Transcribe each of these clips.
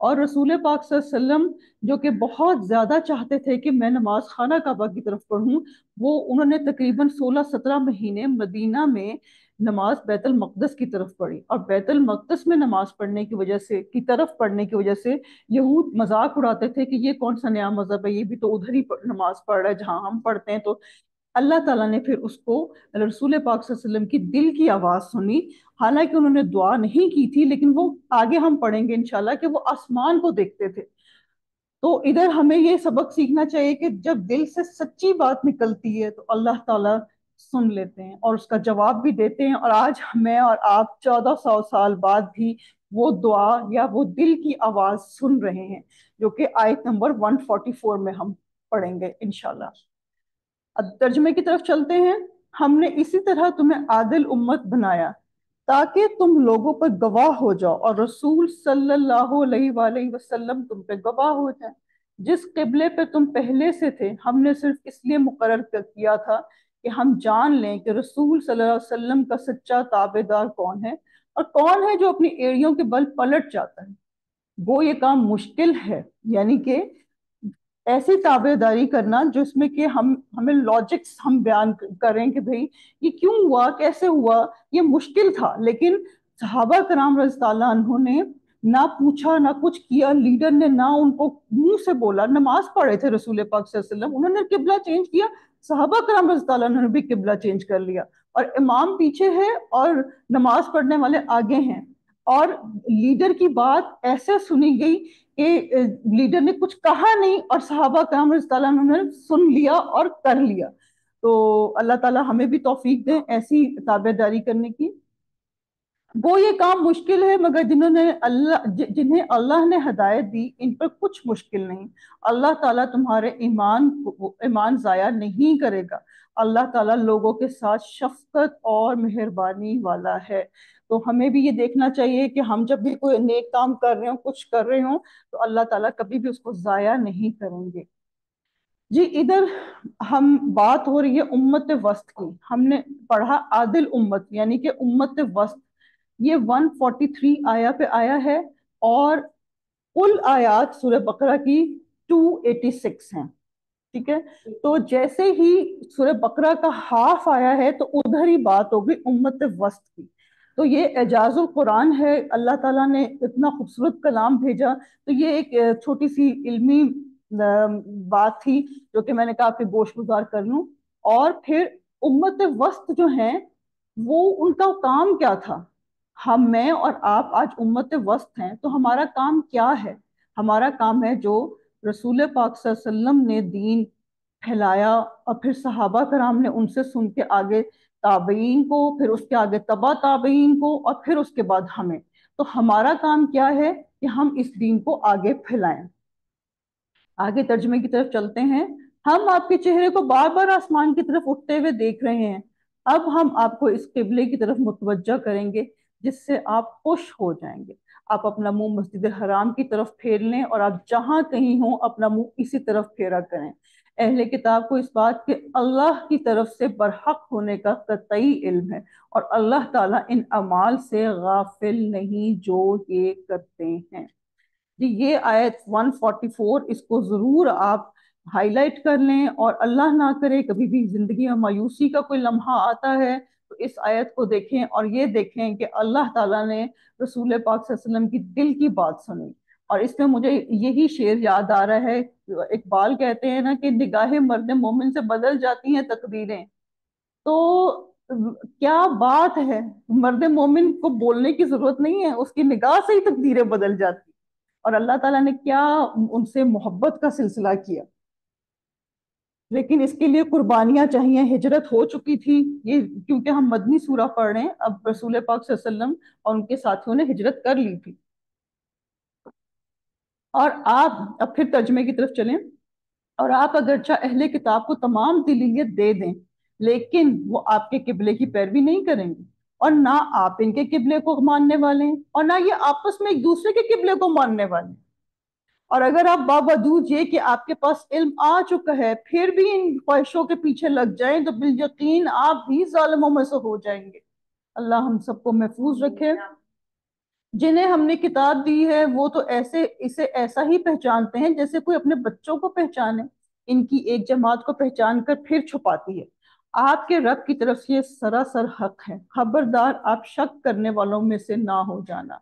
اور رسول پاک صلی اللہ علیہ وسلم جو کہ بہت زیادہ چاہتے تھے کہ میں نماز خانہ کعبہ کی طرف پڑھوں، وہ انہوں نے تقریباً 16-17 مہینے مدینہ میں نماز بیت المقدس کی طرف پڑھی، اور بیت المقدس میں نماز پڑھنے کی وجہ سے پڑھنے کی وجہ سے یہود مذاق اڑاتے تھے کہ یہ کون سا نیا مذہب ہے، یہ بھی تو ادھر ہی نماز پڑھ رہا ہے جہاں ہم پڑھتے ہیں۔ تو اللہ تعالیٰ نے پھر اس کو رسول پاک صلی اللہ علیہ وسلم کی دل کی آواز سنی، حالانکہ انہوں نے دعا نہیں کی تھی، لیکن وہ آگے ہم پڑھیں گے انشاءاللہ کہ وہ آسمان کو دیکھتے تھے۔ تو ادھر ہمیں یہ سبق سیکھنا چاہیے کہ جب دل سے سچی بات نکلتی ہے تو اللہ تعالیٰ سن لیتے ہیں اور اس کا جواب بھی دیتے ہیں، اور آج میں اور آپ 1400 سال بعد بھی وہ دعا یا وہ دل کی آواز سن رہے ہیں، جو کہ آیت نمبر 144 میں ہم پڑھیں گے انشاءاللہ۔ اب ترجمے کی طرف چلتے ہیں۔ ہم نے اسی طرح تمہیں عادل امت بنایا تاکہ تم لوگوں پر گواہ ہو جاؤ، اور رسول صلی اللہ علیہ وآلہ وسلم تم پہ گواہ ہو جائیں۔ جس قبلے پہ تم پہلے سے تھے ہم نے صرف اس لیے مقرر کیا تھا کہ ہم جان لیں کہ رسول صلی اللہ علیہ وسلم کا سچا تابع دار کون ہے، اور کون ہے جو اپنی ایڑیوں کے بل پلٹ جاتا ہے۔ وہ یہ کام مشکل ہے، یعنی کہ ایسی تابع داری کرنا جس میں کہ ہمیں لاجکس ہم بیان کریں کہ بھئی یہ کیوں ہوا، کیسے ہوا، یہ مشکل تھا، لیکن صحابہ کرام رضی اللہ عنہ نے نہ پوچھا نہ کچھ کیا، لیڈر نے نہ ان کو منہ سے بولا، نماز پڑھے تھے رسول پاک صلی اللہ علیہ وسلم، انہوں نے قبلہ چینج کیا، صحابہ کرام رضی اللہ عنہ نے بھی قبلہ چینج کر لیا، اور امام پیچھے ہے اور نماز پڑھنے والے آگے ہیں، اور لیڈر کی بات ایسے سنی گئی کہ لیڈر نے کچھ کہا نہیں اور صحابہ کرام رضی اللہ عنہ نے سن لیا اور کر لیا۔ تو اللہ تعالیٰ ہمیں بھی توفیق دیں ایسی تابع داری کرنے کی۔ وہ یہ کام مشکل ہے مگر جنہیں اللہ نے ہدایت دی ان پر کچھ مشکل نہیں۔ اللہ تعالیٰ تمہارے ایمان ضائع نہیں کرے گا۔ اللہ تعالیٰ لوگوں کے ساتھ شفقت اور مہربانی والا ہے۔ تو ہمیں بھی یہ دیکھنا چاہیے کہ ہم جب بھی کوئی نیک کام کر رہے ہوں، کچھ کر رہے ہوں، تو اللہ تعالیٰ کبھی بھی اس کو ضائع نہیں کریں گے۔ جی ادھر ہم بات ہو رہی ہے امت وسط کی، ہم نے پڑھا عادل امت یعنی کہ امت وسط، یہ 143 آیا پہ آیا ہے، اور کل آیات سورہ بقرہ کی 286 ہیں، ٹھیک ہے؟ تو جیسے ہی سورہ بقرہ کا ہاف آیا ہے تو ادھر ہی بات ہوگی امت وسط کی۔ تو یہ اعجاز القرآن ہے، اللہ تعالیٰ نے اتنا خوبصورت کلام بھیجا، تو یہ ایک چھوٹی سی علمی بات تھی جو کہ میں نے کہا آپ کے گوش گزار کر لوں۔ اور پھر امت وسط جو ہیں وہ ان کا کام کیا تھا؟ میں اور آپ آج امت وسط ہیں تو ہمارا کام کیا ہے؟ ہمارا کام ہے جو رسول پاک صلی اللہ علیہ وسلم نے دین پھیلایا، اور پھر صحابہ کرام نے ان سے سن کے آگے تابعین کو، پھر اس کے آگے تبع تابعین کو، اور پھر اس کے بعد ہمیں۔ تو ہمارا کام کیا ہے کہ ہم اس دین کو آگے پھیلائیں۔ آگے ترجمے کی طرف چلتے ہیں۔ ہم آپ کے چہرے کو بار بار آسمان کی طرف اٹھتے ہوئے دیکھ رہے ہیں، اب ہم آپ کو اس قبلے کی طرف متوجہ کریں گے جس سے آپ خوش ہو جائیں گے۔ آپ اپنا منہ مسجد حرام کی طرف پھیر لیں، اور آپ جہاں کہیں ہوں اپنا منہ اسی طرف پھیرا کریں۔ اہل کتاب کو اس بات کے اللہ کی طرف سے برحق ہونے کا قطعی علم ہے، اور اللہ تعالیٰ ان اعمال سے غافل نہیں جو یہ کرتے ہیں۔ جی یہ آیت 144 اس کو ضرور آپ ہائی لائٹ کر لیں، اور اللہ نہ کرے کبھی بھی زندگی میں مایوسی کا کوئی لمحہ آتا ہے تو اس آیت کو دیکھیں اور یہ دیکھیں کہ اللہ تعالیٰ نے رسول پاک صلی اللہ علیہ وسلم کی دل کی بات سنی۔ اور اس میں مجھے یہی شعر یاد آ رہا ہے، اقبال کہتے ہیں نا کہ نگاہ مرد مومن سے بدل جاتی ہیں تقدیریں۔ تو کیا بات ہے، مرد مومن کو بولنے کی ضرورت نہیں ہے، اس کی نگاہ سے ہی تقدیریں بدل جاتی، اور اللہ تعالیٰ نے کیا ان سے محبت کا سلسلہ کیا۔ لیکن اس کے لیے قربانیاں چاہیے، ہجرت ہو چکی تھی، یہ کیونکہ ہم مدنی سورہ پڑھ رہے ہیں، اب رسول پاک صلی اللہ علیہ وسلم اور ان کے ساتھیوں نے ہجرت کر لی تھی۔ اور آپ اب پھر ترجمے کی طرف چلیں۔ اور آپ اگرچہ اہل کتاب کو تمام دلیلیت دے دیں لیکن وہ آپ کے قبلے کی پیروی نہیں کریں گے، اور نہ آپ ان کے قبلے کو ماننے والے ہیں، اور نہ یہ آپس میں ایک دوسرے کے قبلے کو ماننے والے ہیں۔ اور اگر آپ باوجود یہ کہ آپ کے پاس علم آ چکا ہے پھر بھی ان خواہشوں کے پیچھے لگ جائیں تو بالیقین آپ بھی ظالموں میں سے ہو جائیں گے۔ اللہ ہم سب کو محفوظ رکھے۔ جنہیں ہم نے کتاب دی ہے وہ تو اسے ایسا ہی پہچانتے ہیں جیسے کوئی اپنے بچوں کو پہچانے، ان کی ایک جماعت کو پہچان کر پھر چھپاتی ہے۔ آپ کے رب کی طرف سے یہ سراسر حق ہے، خبردار آپ شک کرنے والوں میں سے نہ ہو جانا۔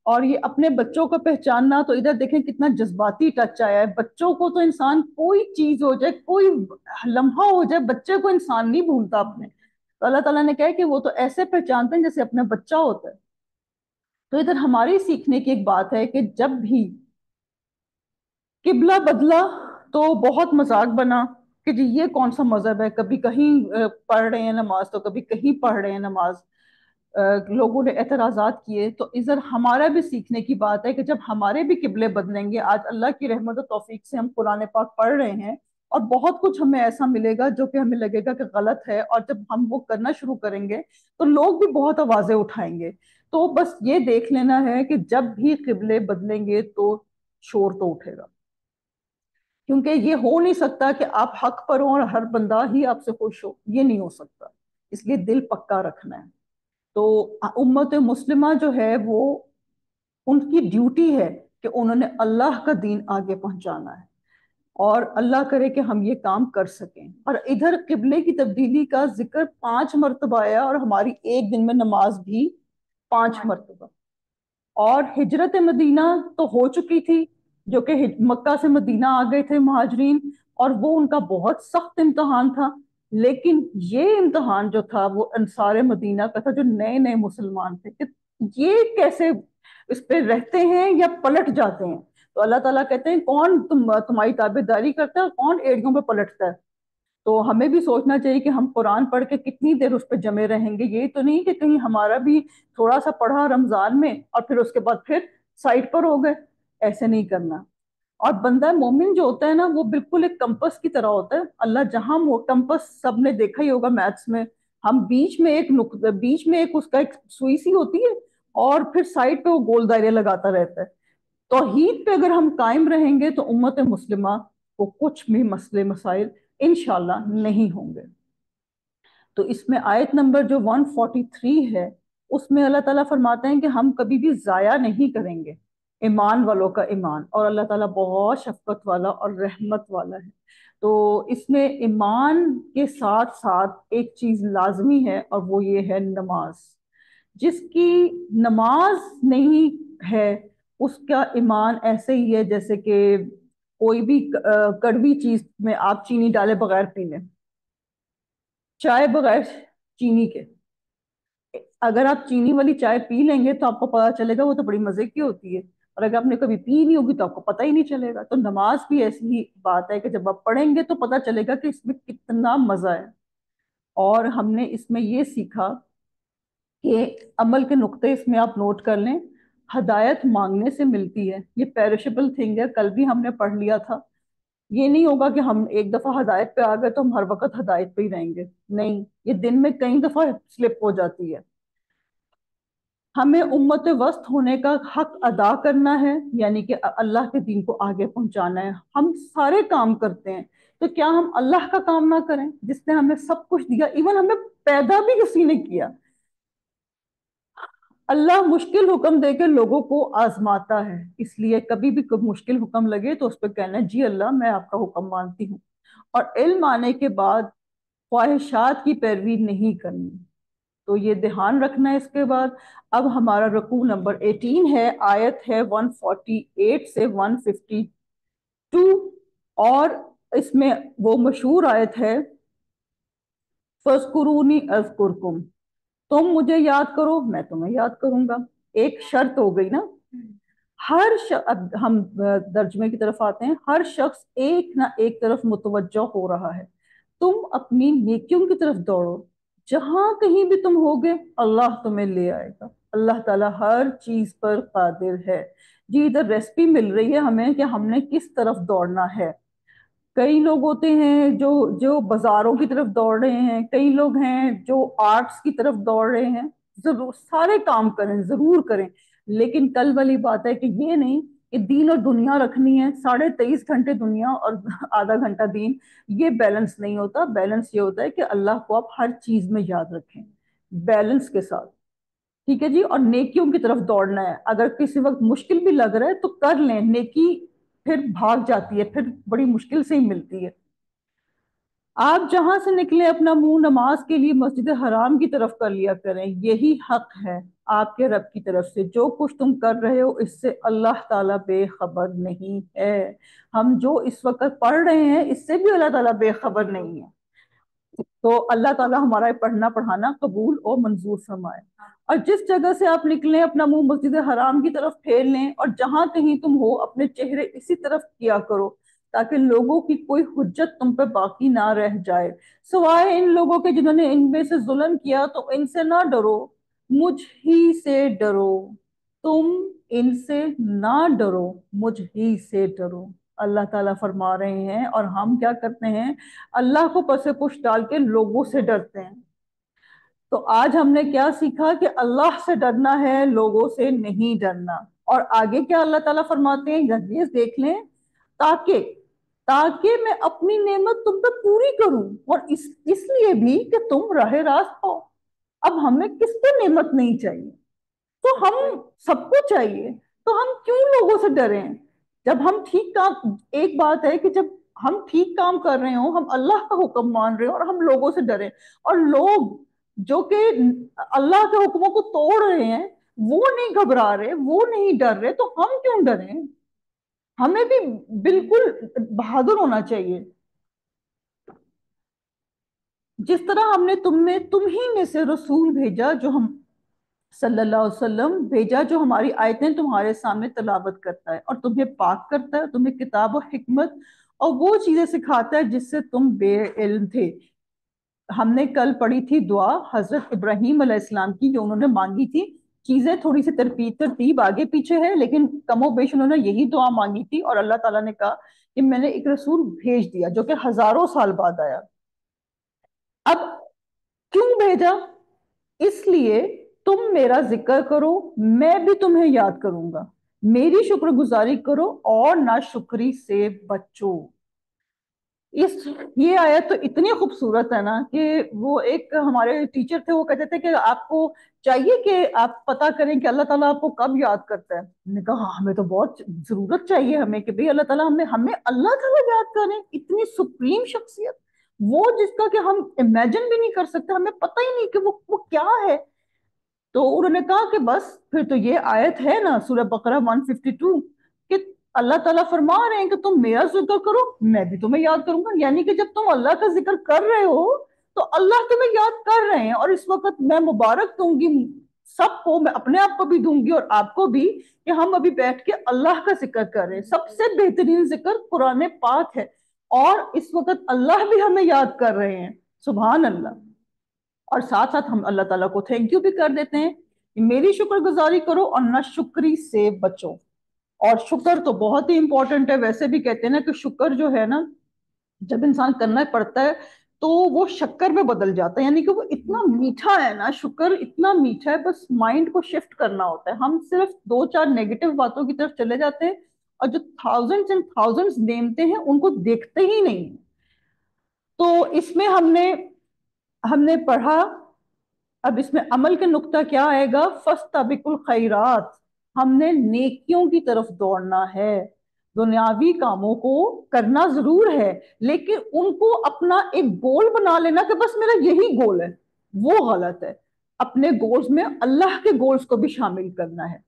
اور یہ اپنے بچوں کو پہچاننا، تو ادھر دیکھیں کتنا جذباتی ٹچ آیا ہے۔ بچوں کو تو انسان کوئی چیز ہو جائے، کوئی لمحہ ہو جائے، بچے کو انسان نہیں بھولتا اپنے، تو اللہ تعالیٰ نے کہا کہ وہ تو ایسے پہچانتے ہیں جیسے اپنا بچہ ہوتا ہے۔ تو ادھر ہماری سیکھنے کی ایک بات ہے کہ جب بھی قبلہ بدلا تو بہت مذاق بنا کہ جی یہ کون سا مذہب ہے، کبھی کہیں پڑھ رہے ہیں نماز تو کبھی کہیں پڑھ رہے ہیں نماز، لوگوں نے اعتراضات کیے۔ تو ادھر ہمارا بھی سیکھنے کی بات ہے کہ جب ہمارے بھی قبلے بدلیں گے، آج اللہ کی رحمت و توفیق سے ہم قرآن پاک پڑھ رہے ہیں اور بہت کچھ ہمیں ایسا ملے گا جو کہ ہمیں لگے گا کہ غلط ہے، اور جب ہم وہ کرنا شروع کریں گے تو لوگ بھی بہت آوازیں اٹھائیں گے۔ تو بس یہ دیکھ لینا ہے کہ جب بھی قبلے بدلیں گے تو شور تو اٹھے گا، کیونکہ یہ ہو نہیں سکتا کہ آپ حق پر ہو اور ہر بندہ ہی آپ سے خوش ہو، یہ نہیں ہو سکتا، اس لیے دل پکا رکھنا ہے۔ تو امت مسلمہ جو ہے وہ، ان کی ڈیوٹی ہے کہ انہوں نے اللہ کا دین آگے پہنچانا ہے، اور اللہ کرے کہ ہم یہ کام کر سکیں۔ اور ادھر قبلے کی تبدیلی کا ذکر 5 مرتبہ آیا، اور ہماری ایک دن میں نماز بھی 5 مرتبہ۔ اور ہجرت مدینہ تو ہو چکی تھی، جو کہ مکہ سے مدینہ آ گئے تھے مہاجرین، اور وہ ان کا بہت سخت امتحان تھا۔ لیکن یہ امتحان جو تھا وہ انصار مدینہ کا تھا، جو نئے نئے مسلمان تھے، کہ یہ کیسے اس پہ رہتے ہیں یا پلٹ جاتے ہیں۔ تو اللہ تعالیٰ کہتے ہیں کون تمہاری تابع داری کرتا ہے اور کون ایڑیوں پہ پلٹتا ہے۔ تو ہمیں بھی سوچنا چاہیے کہ ہم قرآن پڑھ کے کتنی دیر اس پہ جمے رہیں گے، یہ تو نہیں کہ کہیں ہمارا بھی تھوڑا سا پڑھا رمضان میں اور پھر اس کے بعد پھر سائٹ پر ہو گئے، ایسے نہیں کرنا۔ اور بندہ مومن جو ہوتا ہے نا، وہ بالکل ایک کمپس کی طرح ہوتا ہے۔ اللہ جہاں کمپس سب نے دیکھا ہی ہوگا میتھس میں، ہم بیچ میں ایک اس کا ایک سوئی سی ہوتی ہے، اور پھر سائڈ پہ وہ گول دائرے لگاتا رہتا ہے۔ توحید پہ اگر ہم قائم رہیں گے تو امت مسلمہ کو کچھ بھی مسئلے مسائل انشاءاللہ نہیں ہوں گے۔ تو اس میں آیت نمبر جو 143 ہے، اس میں اللہ تعالیٰ فرماتے ہیں کہ ہم کبھی بھی ضائع نہیں کریں گے ایمان والوں کا ایمان، اور اللہ تعالیٰ بہت شفقت والا اور رحمت والا ہے۔ تو اس میں ایمان کے ساتھ ساتھ ایک چیز لازمی ہے، اور وہ یہ ہے نماز۔ جس کی نماز نہیں ہے اس کا ایمان ایسے ہی ہے جیسے کہ کوئی بھی کڑوی چیز میں آپ چینی ڈالے بغیر پی لیں، چائے بغیر چینی کے۔ اگر آپ چینی والی چائے پی لیں گے تو آپ کو پتا چلے گا وہ تو بڑی مزے کی ہوتی ہے، اور اگر آپ نے کبھی پی نہیں ہوگی تو آپ کو پتہ ہی نہیں چلے گا۔ تو نماز بھی ایسی ہی بات ہے کہ جب آپ پڑھیں گے تو پتہ چلے گا کہ اس میں کتنا مزہ ہے۔ اور ہم نے اس میں یہ سیکھا کہ عمل کے نقطے اس میں آپ نوٹ کر لیں، ہدایت مانگنے سے ملتی ہے، یہ پیرشبل تھنگ ہے، کل بھی ہم نے پڑھ لیا تھا۔ یہ نہیں ہوگا کہ ہم ایک دفعہ ہدایت پہ آ گئے تو ہم ہر وقت ہدایت پہ ہی رہیں گے، نہیں، یہ دن میں کئی دفعہ سلپ ہو جاتی ہے۔ ہمیں امت وسط ہونے کا حق ادا کرنا ہے، یعنی کہ اللہ کے دین کو آگے پہنچانا ہے۔ ہم سارے کام کرتے ہیں، تو کیا ہم اللہ کا کام نہ کریں جس نے ہمیں سب کچھ دیا، ایون ہمیں پیدا بھی کسی نے کیا۔ اللہ مشکل حکم دے کے لوگوں کو آزماتا ہے، اس لیے کبھی بھی کوئی مشکل حکم لگے تو اس پہ کہنا جی اللہ میں آپ کا حکم مانتی ہوں، اور علم آنے کے بعد خواہشات کی پیروی نہیں کرنی۔ تو یہ دھیان رکھنا ہے۔ اس کے بعد اب ہمارا رکوع نمبر 18 ہے، آیت ہے 148 سے 152، اور اس میں وہ مشہور آیت ہے فَاذْكُرُونِي أَذْكُرْكُمْ، تم مجھے یاد کرو میں تمہیں یاد کروں گا۔ ایک شرط ہو گئی نا، اب ہم ترجمے کی طرف آتے ہیں، ہر شخص ایک نہ ایک طرف متوجہ ہو رہا ہے، تم اپنی نیکیوں کی طرف دوڑو، جہاں کہیں بھی تم ہوگے اللہ تمہیں لے آئے گا۔ اللہ تعالیٰ ہر چیز پر قادر ہے۔ جی ادھر ریسپی مل رہی ہے ہمیں کہ ہم نے کس طرف دوڑنا ہے۔ کئی لوگ ہوتے ہیں جو جو بازاروں کی طرف دوڑ رہے ہیں، کئی لوگ ہیں جو آرٹس کی طرف دوڑ رہے ہیں۔ ضرور سارے کام کریں، ضرور کریں، لیکن کل والی بات ہے کہ یہ نہیں کہ دین اور دنیا رکھنی ہے، 23.5 گھنٹے دنیا اور آدھا گھنٹہ دین، یہ بیلنس نہیں ہوتا۔ بیلنس یہ ہوتا ہے کہ اللہ کو آپ ہر چیز میں یاد رکھیں بیلنس کے ساتھ۔ ٹھیک ہے جی، اور نیکیوں کی طرف دوڑنا ہے. اگر کسی وقت مشکل بھی لگ رہا ہے تو کر لیں، نیکی پھر بھاگ جاتی ہے، پھر بڑی مشکل سے ہی ملتی ہے. آپ جہاں سے نکلے اپنا منہ نماز کے لیے مسجد حرام کی طرف کر لیا کریں، یہی حق ہے آپ کے رب کی طرف سے. جو کچھ تم کر رہے ہو اس سے اللہ تعالیٰ بے خبر نہیں ہے. ہم جو اس وقت پڑھ رہے ہیں اس سے بھی اللہ تعالیٰ بے خبر نہیں ہے. تو اللہ تعالیٰ ہمارا پڑھنا پڑھانا قبول اور منظور فرمائے. اور جس جگہ سے آپ نکلیں اپنا منہ مسجد حرام کی طرف پھیر لیں، اور جہاں کہیں تم ہو اپنے چہرے اسی طرف کیا کرو تاکہ لوگوں کی کوئی حجت تم پہ باقی نہ رہ جائے، سوائے ان لوگوں کے جنہوں نے ان میں سے ظلم کیا. تو ان سے نہ ڈرو، مجھ ہی سے ڈرو. تم ان سے نہ ڈرو، مجھ ہی سے ڈرو. اللہ تعالیٰ فرما رہے ہیں، اور ہم کیا کرتے ہیں؟ اللہ کو پس پش ڈال کے لوگوں سے ڈرتے ہیں. تو آج ہم نے کیا سیکھا کہ اللہ سے ڈرنا ہے، لوگوں سے نہیں ڈرنا. اور آگے کیا اللہ تعالیٰ فرماتے ہیں یہ دیکھ لیں، تاکہ تاکہ میں اپنی نعمت تم پہ پوری کروں، اور اس لیے بھی کہ تم راہ راست ہو. اب ہمیں کس کو نعمت نہیں چاہیے؟ تو ہم سب کو چاہیے. تو ہم کیوں لوگوں سے ڈریں؟ جب ہم ٹھیک کام، ایک بات ہے کہ جب ہم ٹھیک کام کر رہے ہوں، ہم اللہ کا حکم مان رہے ہوں اور ہم لوگوں سے ڈریں، اور لوگ جو کہ اللہ کے حکموں کو توڑ رہے ہیں وہ نہیں گھبرا رہے، وہ نہیں ڈر رہے، تو ہم کیوں ڈریں؟ ہمیں بھی بالکل بہادر ہونا چاہیے. جس طرح ہم نے تم ہی میں سے رسول بھیجا، جو ہم صلی اللہ علیہ وسلم بھیجا، جو ہماری آیتیں تمہارے سامنے تلاوت کرتا ہے اور تمہیں پاک کرتا ہے، تمہیں کتاب و حکمت اور وہ چیزیں سکھاتا ہے جس سے تم بے علم تھے. ہم نے کل پڑھی تھی دعا حضرت ابراہیم علیہ السلام کی، جو انہوں نے مانگی تھی. چیزیں تھوڑی سی ترتیب آگے پیچھے ہے، لیکن کم و بیش انہوں نے یہی دعا مانگی تھی، اور اللہ تعالیٰ نے کہا کہ میں نے ایک رسول بھیج دیا جو کہ ہزاروں سال بعد آیا. اب کیوں بھیجا؟ اس لیے تم میرا ذکر کرو، میں بھی تمہیں یاد کروں گا. میری شکر گزاری کرو اور ناشکری سے بچو. یہ آیت تو اتنی خوبصورت ہے نا کہ وہ ایک ہمارے ٹیچر تھے، وہ کہتے تھے کہ آپ کو چاہیے کہ آپ پتا کریں کہ اللہ تعالیٰ آپ کو کب یاد کرتا ہے. میں نے کہا ہاں، ہمیں تو بہت ضرورت چاہیے ہمیں کہ بھئی اللہ تعالیٰ ہمیں اللہ تعالیٰ یاد کریں. اتنی سپریم شخصیت، وہ جس کا کہ ہم امیجن بھی نہیں کر سکتے، ہمیں پتہ ہی نہیں کہ وہ کیا ہے. تو انہوں نے کہا کہ بس پھر تو یہ آیت ہے نا سورہ بقرہ 152 کہ اللہ تعالیٰ فرما رہے ہیں کہ تم میرا ذکر کرو، میں بھی تمہیں یاد کروں گا. یعنی کہ جب تم اللہ کا ذکر کر رہے ہو تو اللہ تمہیں یاد کر رہے ہیں. اور اس وقت میں مبارک دوں گی سب کو، میں اپنے آپ کو بھی دوں گی اور آپ کو بھی، کہ ہم ابھی بیٹھ کے اللہ کا ذکر کر رہے ہیں. سب سے بہترین ذکر قرآن پاک ہے، اور اس وقت اللہ بھی ہمیں یاد کر رہے ہیں. سبحان اللہ. اور ساتھ ساتھ ہم اللہ تعالیٰ کو تھینک یو بھی کر دیتے ہیں کہ میری شکر گزاری کرو اور نہ شکری سے بچو. اور شکر تو بہت ہی امپورٹنٹ ہے. ویسے بھی کہتے ہیں نا کہ شکر جو ہے نا، جب انسان کرنا پڑتا ہے تو وہ شکر میں بدل جاتا ہے. یعنی کہ وہ اتنا میٹھا ہے نا، شکر اتنا میٹھا ہے، بس مائنڈ کو شفٹ کرنا ہوتا ہے. ہم صرف دو چار نیگیٹو باتوں کی طرف چلے جاتے ہیں، اور جو تھاؤزنڈز اینڈ تھاؤزنڈز نعمتیں ہیں ان کو دیکھتے ہی نہیں. تو اس میں ہم نے پڑھا. اب اس میں عمل کے نقطہ کیا آئے گا؟ فَاسْتَبِقُوا الْخَيْرَاتِ. ہم نے نیکیوں کی طرف دوڑنا ہے. دنیاوی کاموں کو کرنا ضرور ہے، لیکن ان کو اپنا ایک گول بنا لینا کہ بس میرا یہی گول ہے، وہ غلط ہے. اپنے گولز میں اللہ کے گولز کو بھی شامل کرنا ہے.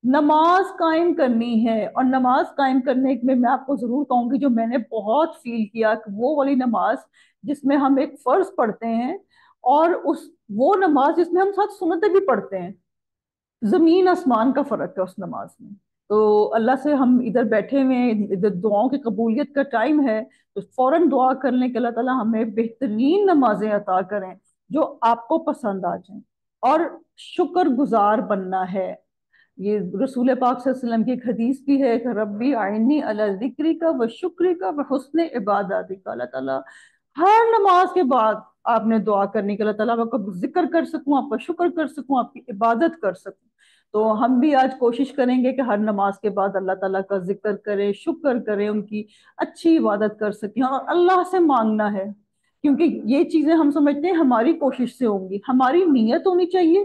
نماز قائم کرنی ہے، اور نماز قائم کرنے میں آپ کو ضرور کہوں گی جو میں نے بہت فیل کیا کہ وہ والی نماز جس میں ہم ایک فرض پڑھتے ہیں، اور وہ نماز جس میں ہم ساتھ سنتیں بھی پڑھتے ہیں. زمین آسمان کا فرق ہے اس نماز میں. تو اللہ سے ہم ادھر بیٹھے ہوئے ہیں، ادھر دعاؤں کی قبولیت کا ٹائم ہے، تو فوراً دعا کر لیں کہ اللہ تعالیٰ ہمیں بہترین نمازیں عطا کریں جو آپ کو پسند آ جائیں. اور شکر گزار بننا ہے. یہ رسول پاک صلی اللہ علیہ وسلم کی ایک حدیث بھی ہے کہ ربی اعنی علی ذکری کا و شکری کا و حسن عباداتی کا. اللہ تعالیٰ ہر نماز کے بعد آپ نے دعا کرنی کہ اللہ تعالیٰ آپ کا ذکر کر سکوں، آپ کا شکر کر سکوں، آپ کی عبادت کر سکوں. تو ہم بھی آج کوشش کریں گے کہ ہر نماز کے بعد اللہ تعالیٰ کا ذکر کریں، شکر کریں، ان کی اچھی عبادت کر سکیں. اور اللہ سے مانگنا ہے، کیونکہ یہ چیزیں ہم سمجھتے ہیں ہماری کوشش سے ہوں گی. ہماری نیت ہونی چاہیے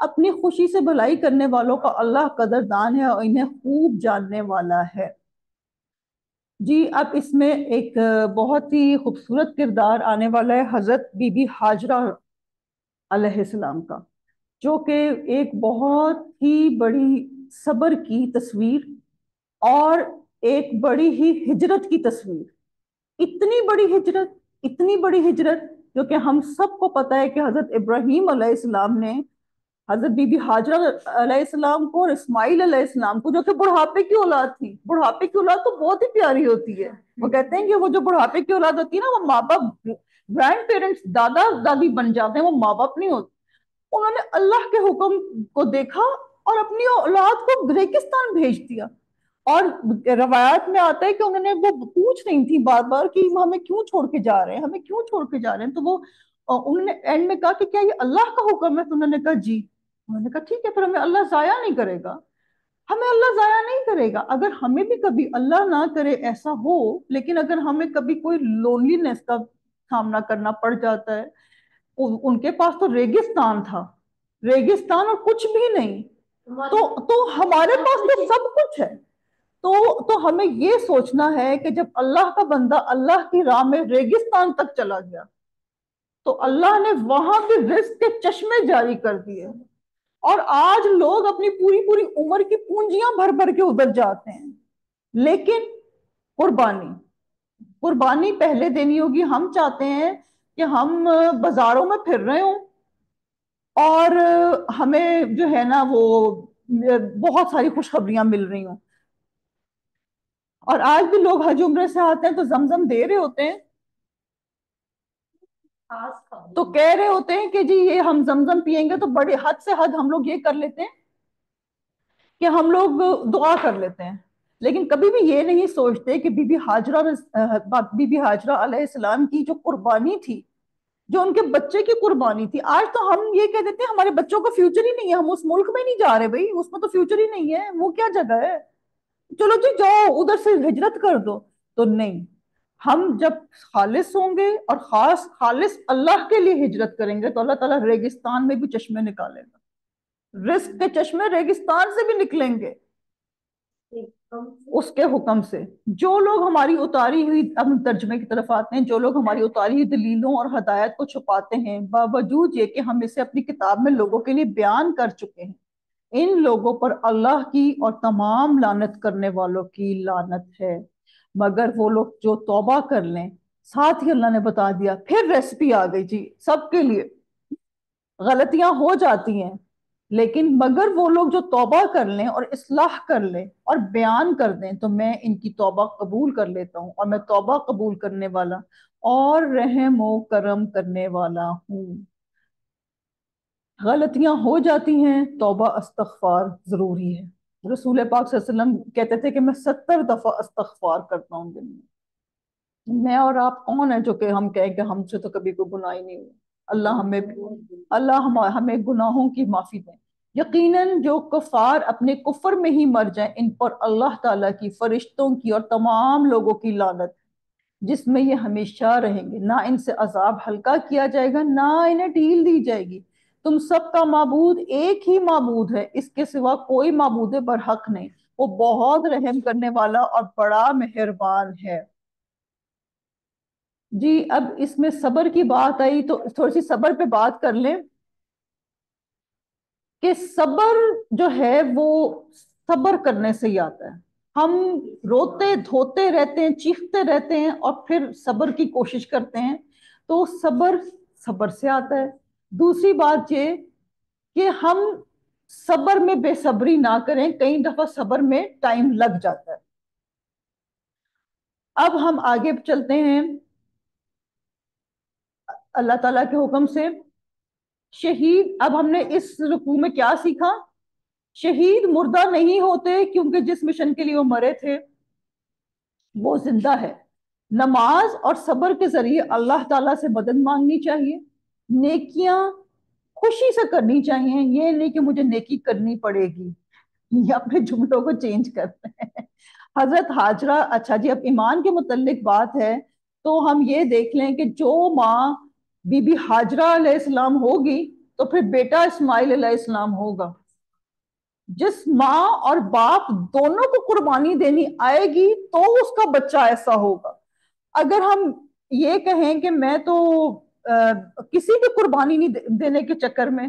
اپنی خوشی سے بھلائی کرنے والوں کا اللہ قدردان ہے اور انہیں خوب جاننے والا ہے۔ جی اب اس میں ایک بہت ہی خوبصورت کردار آنے والا ہے حضرت بی بی ہاجرہ علیہ السلام کا، جو کہ ایک بہت ہی بڑی صبر کی تصویر اور ایک بڑی ہی ہجرت کی تصویر۔ اتنی بڑی ہجرت، اتنی بڑی ہجرت، جو کہ ہم سب کو پتہ ہے کہ حضرت ابراہیم علیہ السلام نے حضرت بی بی ہاجرہ علیہ السلام کو اور اسماعیل علیہ السلام کو، جو کہ بڑھاپے کی اولاد تھی، بڑھاپے کی اولاد تو بہت ہی پیاری ہوتی ہے، وہ کہتے ہیں کہ وہ جو بڑھاپے کی اولاد ہوتی ہے نا، وہ ماں باپ، گرینڈ پیرنٹس، دادا دادی بن جاتے ہیں، وہ ماں باپ نہیں ہوتے۔ انہوں نے اللہ کے حکم کو دیکھا اور اپنی اولاد کو ریگستان بھیج دیا، اور روایات میں آتا ہے کہ انہوں نے وہ پوچھ رہی تھی بار بار کہ ہمیں کیوں چھوڑ کے جا رہے ہیں، ہمیں کیوں چھوڑ کے جا رہے ہیں، تو وہ انہوں نے اینڈ میں کہا کہ کیا یہ اللہ کا حکم ہے؟ تو انہوں نے کہا جی۔ انہوں نے کہا ٹھیک ہے، پھر ہمیں اللہ ضائع نہیں کرے گا، ہمیں اللہ ضائع نہیں کرے گا۔ اگر ہمیں بھی کبھی اللہ نہ کرے ایسا ہو، لیکن اگر ہمیں کبھی کوئی لونلینس کا سامنا کرنا پڑ جاتا ہے، ان کے پاس تو ریگستان تھا، ریگستان اور کچھ بھی نہیں، تو ہمارے پاس تو سب کچھ ہے۔ تو ہمیں یہ سوچنا ہے کہ جب اللہ کا بندہ اللہ کی راہ میں ریگستان تک چلا گیا تو اللہ نے وہاں بھی رزق کے چشمے جاری کر دیے، اور آج لوگ اپنی پوری پوری عمر کی پونجیاں بھر بھر کے ادھر جاتے ہیں، لیکن قربانی قربانی پہلے دینی ہوگی۔ ہم چاہتے ہیں کہ ہم بازاروں میں پھر رہے ہوں اور ہمیں جو ہے نا وہ بہت ساری خوشخبریاں مل رہی ہوں، اور آج بھی لوگ حج عمرے سے آتے ہیں تو زمزم دے رہے ہوتے ہیں، تو کہہ رہے ہوتے ہیں کہ جی یہ ہم زمزم پیئیں گے، تو بڑے حد سے حد ہم لوگ یہ کر لیتے ہیں کہ ہم لوگ دعا کر لیتے ہیں، لیکن کبھی بھی یہ نہیں سوچتے کہ بی بی ہاجرہ علیہ السلام کی جو قربانی تھی، جو ان کے بچے کی قربانی تھی۔ آج تو ہم یہ کہہ دیتے ہیں ہمارے بچوں کا فیوچر ہی نہیں ہے، ہم اس ملک میں نہیں جا رہے، بھائی اس میں تو فیوچر ہی نہیں ہے، وہ کیا جگہ ہے، چلو جی جاؤ ادھر سے ہجرت کر دو۔ تو نہیں، ہم جب خالص ہوں گے اور خالص اللہ کے لیے ہجرت کریں گے تو اللہ تعالیٰ ریگستان میں بھی چشمے نکالے گا، رزق کے چشمے ریگستان سے بھی نکلیں گے اس کے حکم سے۔ جو لوگ ہماری اتاری ہوئی، اب ہم ترجمے کی طرف آتے ہیں، جو لوگ ہماری اتاری ہوئی دلیلوں اور ہدایت کو چھپاتے ہیں باوجود یہ کہ ہم اسے اپنی کتاب میں لوگوں کے لیے بیان کر چکے ہیں، ان لوگوں پر اللہ کی اور تمام لعنت کرنے والوں کی لعنت ہے، مگر وہ لوگ جو توبہ کر لیں۔ ساتھ ہی اللہ نے بتا دیا، پھر ریسپی آ گئی جی سب کے لیے۔ غلطیاں ہو جاتی ہیں، لیکن مگر وہ لوگ جو توبہ کر لیں اور اصلاح کر لیں اور بیان کر دیں تو میں ان کی توبہ قبول کر لیتا ہوں، اور میں توبہ قبول کرنے والا اور رحم و کرم کرنے والا ہوں۔ غلطیاں ہو جاتی ہیں، توبہ استغفار ضروری ہے۔ رسول پاک صلی اللہ علیہ وسلم کہتے تھے کہ میں 70 دفعہ استغفار کرتا ہوں دن میں اور آپ کون ہیں جو کہ ہم کہیں کہ ہم سے تو کبھی کوئی گناہ ہی نہیں ہوئی۔ اللہ ہمیں گناہوں کی معافی دیں۔ یقیناً جو کفار اپنے کفر میں ہی مر جائیں، ان پر اللہ تعالیٰ کی، فرشتوں کی اور تمام لوگوں کی لعنت، جس میں یہ ہمیشہ رہیں گے، نہ ان سے عذاب ہلکا کیا جائے گا، نہ انہیں ڈھیل دی جائے گی۔ تم سب کا معبود ایک ہی معبود ہے، اس کے سوا کوئی معبود برحق نہیں، وہ بہت رحم کرنے والا اور بڑا مہربان ہے۔ جی اب اس میں صبر کی بات آئی تو تھوڑی سی صبر پہ بات کر لیں کہ صبر جو ہے وہ صبر کرنے سے ہی آتا ہے۔ ہم روتے دھوتے رہتے ہیں، چیختے رہتے ہیں، اور پھر صبر کی کوشش کرتے ہیں، تو صبر سے آتا ہے۔ دوسری بات یہ کہ ہم صبر میں بے صبری نہ کریں، کئی دفعہ صبر میں ٹائم لگ جاتا ہے۔ اب ہم آگے چلتے ہیں اللہ تعالیٰ کے حکم سے۔ شہید، اب ہم نے اس رکوع میں کیا سیکھا؟ شہید مردہ نہیں ہوتے، کیونکہ جس مشن کے لیے وہ مرے تھے وہ زندہ ہے۔ نماز اور صبر کے ذریعے اللہ تعالیٰ سے مدد مانگنی چاہیے، نیکیاں خوشی سے کرنی چاہیے، یہ نہیں کہ مجھے نیکی کرنی پڑے گی، یہ اپنے جملوں کو چینج کرتے ہیں۔ حضرت ہاجرہ، اچھا جی اب ایمان کے متعلق بات ہے تو ہم یہ دیکھ لیں کہ جو ماں بی بی ہاجرہ علیہ السلام ہوگی تو پھر بیٹا اسماعیل علیہ السلام ہوگا. جس ماں اور باپ دونوں کو قربانی دینی آئے گی تو اس کا بچہ ایسا ہوگا. اگر ہم یہ کہیں کہ میں تو کسی کی قربانی نہیں دینے کے چکر میں،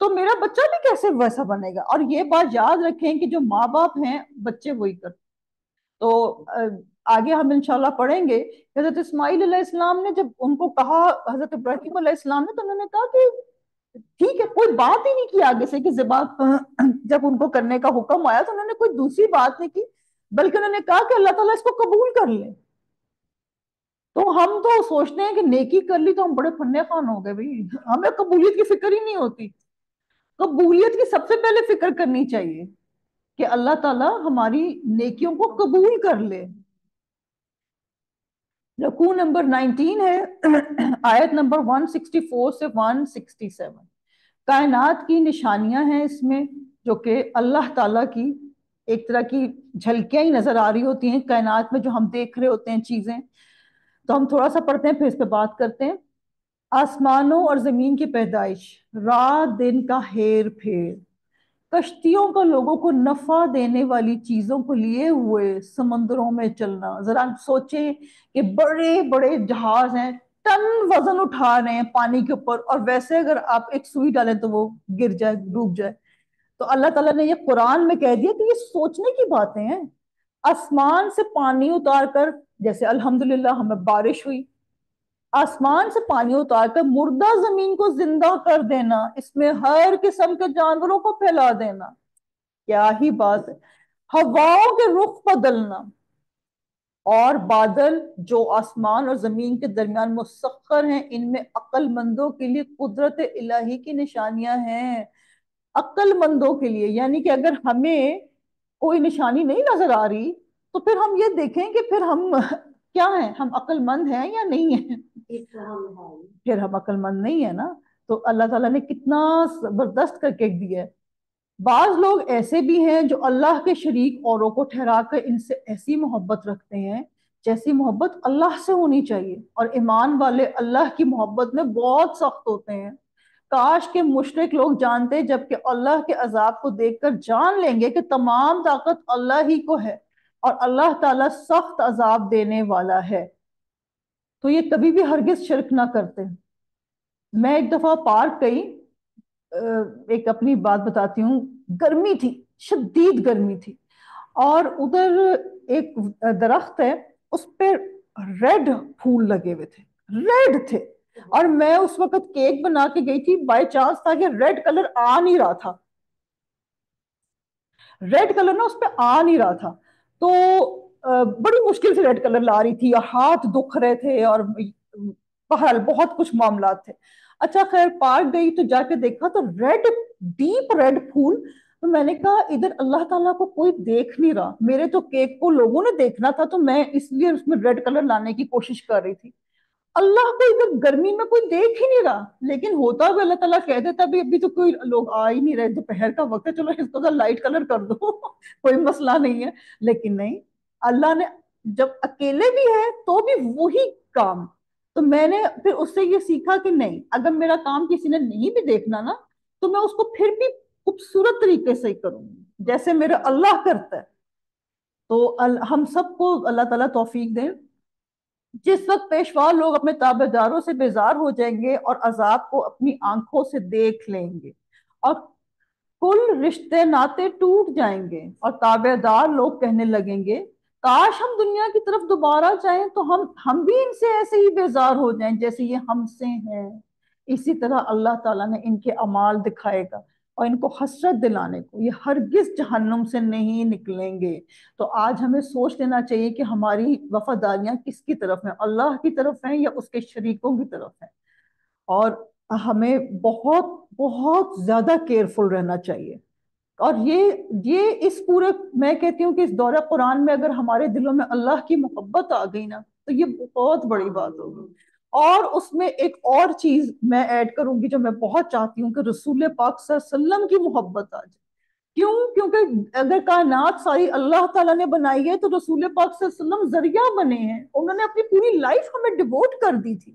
تو میرا بچہ بھی کیسے ویسا بنے گا؟ اور یہ بات یاد رکھیں کہ جو ماں باپ ہیں بچے وہی کرتے. تو آگے ہم انشاءاللہ پڑھیں گے. حضرت اسماعیل علیہ السلام نے جب ان کو کہا، حضرت ابراہیم علیہ السلام نے، تو انہوں نے کہا کہ ٹھیک ہے، کوئی بات ہی نہیں کی آگے سے کہ ذبح جب ان کو کرنے کا حکم آیا تو انہوں نے کوئی دوسری بات نہیں کی، بلکہ انہوں نے کہا کہ اللہ تعالیٰ اس کو قبول کر لے. تو ہم تو سوچتے ہیں کہ نیکی کر لی تو ہم بڑے فنے خان ہو گئے بھائی، ہمیں قبولیت کی فکر ہی نہیں ہوتی. قبولیت کی سب سے پہلے فکر کرنی چاہیے کہ اللہ تعالیٰ ہماری نیکیوں کو قبول کر لے. رکوع نمبر 19 ہے، آیت نمبر 164 سے 167. کائنات کی نشانیاں ہیں اس میں، جو کہ اللہ تعالیٰ کی ایک طرح کی جھلکیاں ہی نظر آ رہی ہوتی ہیں کائنات میں جو ہم دیکھ رہے ہوتے ہیں چیزیں. تو ہم تھوڑا سا پڑھتے ہیں پھر اس پہ بات کرتے ہیں. آسمانوں اور زمین کی پیدائش، رات دن کا ہیر پھیر، کشتیوں کا لوگوں کو نفع دینے والی چیزوں کو لیے ہوئے سمندروں میں چلنا. ذرا سوچیں کہ بڑے بڑے جہاز ہیں، ٹن وزن اٹھا رہے ہیں پانی کے اوپر، اور ویسے اگر آپ ایک سوئی ڈالیں تو وہ گر جائے، ڈوب جائے. تو اللہ تعالیٰ نے یہ قرآن میں کہہ دیا کہ یہ سوچنے کی باتیں ہیں. آسمان سے پانی اتار کر، جیسے الحمدللہ ہمیں بارش ہوئی، آسمان سے پانی اتار کر مردہ زمین کو زندہ کر دینا، اس میں ہر قسم کے جانوروں کو پھیلا دینا. کیا ہی بات ہے. ہواؤں کے رخ بدلنا، اور بادل جو آسمان اور زمین کے درمیان مسخر ہیں، ان میں عقل مندوں کے لیے قدرت الہی کی نشانیاں ہیں. عقل مندوں کے لیے، یعنی کہ اگر ہمیں کوئی نشانی نہیں نظر آ رہی تو پھر ہم یہ دیکھیں کہ پھر ہم کیا ہیں، ہم عقل مند ہیں یا نہیں ہیں؟ پھر ہم عقل مند نہیں ہیں نا. تو اللہ تعالیٰ نے کتنا زبردست کر کے دیا ہے. بعض لوگ ایسے بھی ہیں جو اللہ کے شریک اوروں کو ٹھہرا کر ان سے ایسی محبت رکھتے ہیں جیسی محبت اللہ سے ہونی چاہیے، اور ایمان والے اللہ کی محبت میں بہت سخت ہوتے ہیں. کاش کے مشرک لوگ جانتے، جبکہ اللہ کے عذاب کو دیکھ کر جان لیں گے کہ تمام طاقت اللہ ہی کو ہے اور اللہ تعالیٰ سخت عذاب دینے والا ہے. تو یہ کبھی بھی ہرگز شرک نہ کرتے. میں ایک دفعہ پارک گئی، ایک اپنی بات بتاتی ہوں. گرمی تھی، شدید گرمی تھی، اور ادھر ایک درخت ہے، اس پہ ریڈ پھول لگے ہوئے تھے، ریڈ تھے. اور میں اس وقت کیک بنا کے گئی تھی، بائی چانس تھا کہ ریڈ کلر آ نہیں رہا تھا، ریڈ کلر نا اس پہ آ نہیں رہا تھا. تو بڑی مشکل سے ریڈ کلر لا رہی تھی، اور ہاتھ دکھ رہے تھے، اور بہرحال بہت کچھ معاملات تھے. اچھا خیر، پارک گئی تو جا کے دیکھا تو ریڈ، ڈیپ ریڈ پھول. تو میں نے کہا ادھر اللہ تعالیٰ کو کوئی دیکھ نہیں رہا، میرے تو کیک کو لوگوں نے دیکھنا تھا، تو میں اس لیے اس میں ریڈ کلر لانے کی کوشش کر رہی تھی. اللہ کو ادھر گرمی میں کوئی دیکھ ہی نہیں رہا. لیکن ہوتا بھی اللہ تعالیٰ کہہ دیتا بھی ابھی تو کوئی لوگ آ ہی نہیں رہے، دوپہر کا وقت ہے، چلو اس کو لائٹ کلر کر دو کوئی مسئلہ نہیں ہے. لیکن نہیں، اللہ نے جب اکیلے بھی ہے تو بھی وہی کام. تو میں نے پھر اس سے یہ سیکھا کہ نہیں، اگر میرا کام کسی نے نہیں بھی دیکھنا نا، تو میں اس کو پھر بھی خوبصورت طریقے سے ہی کروں گی جیسے میرا اللہ کرتا ہے. تو ہم سب کو اللہ تعالیٰ توفیق دیں. جس وقت پیشوا لوگ اپنے تابع داروں سے بیزار ہو جائیں گے اور عذاب کو اپنی آنکھوں سے دیکھ لیں گے، اور کل رشتے ناطے ٹوٹ جائیں گے، اور تابع دار لوگ کہنے لگیں گے کاش ہم دنیا کی طرف دوبارہ جائیں تو ہم بھی ان سے ایسے ہی بیزار ہو جائیں جیسے یہ ہم سے ہیں. اسی طرح اللہ تعالیٰ نے ان کے اعمال دکھائے گا اور ان کو حسرت دلانے کو، یہ ہرگز جہنم سے نہیں نکلیں گے. تو آج ہمیں سوچ لینا چاہیے کہ ہماری وفاداریاں کس کی طرف ہیں، اللہ کی طرف ہیں یا اس کے شریکوں کی طرف ہیں. اور ہمیں بہت بہت زیادہ کیئرفل رہنا چاہیے. اور یہ اس پورے، میں کہتی ہوں کہ اس دورہ قرآن میں اگر ہمارے دلوں میں اللہ کی محبت آ گئی نا تو یہ بہت بڑی بات ہوگی. اور اس میں ایک اور چیز میں ایڈ کروں گی جو میں بہت چاہتی ہوں کہ رسول پاک صلی اللہ علیہ وسلم کی محبت آ جائے. کیوں؟ کیونکہ اگر کائنات ساری اللہ تعالیٰ نے بنائی ہے تو رسول پاک صلی اللہ علیہ وسلم ذریعہ بنے ہیں، انہوں نے اپنی پوری لائف ہمیں ڈیووٹ کر دی تھی.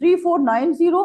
3490।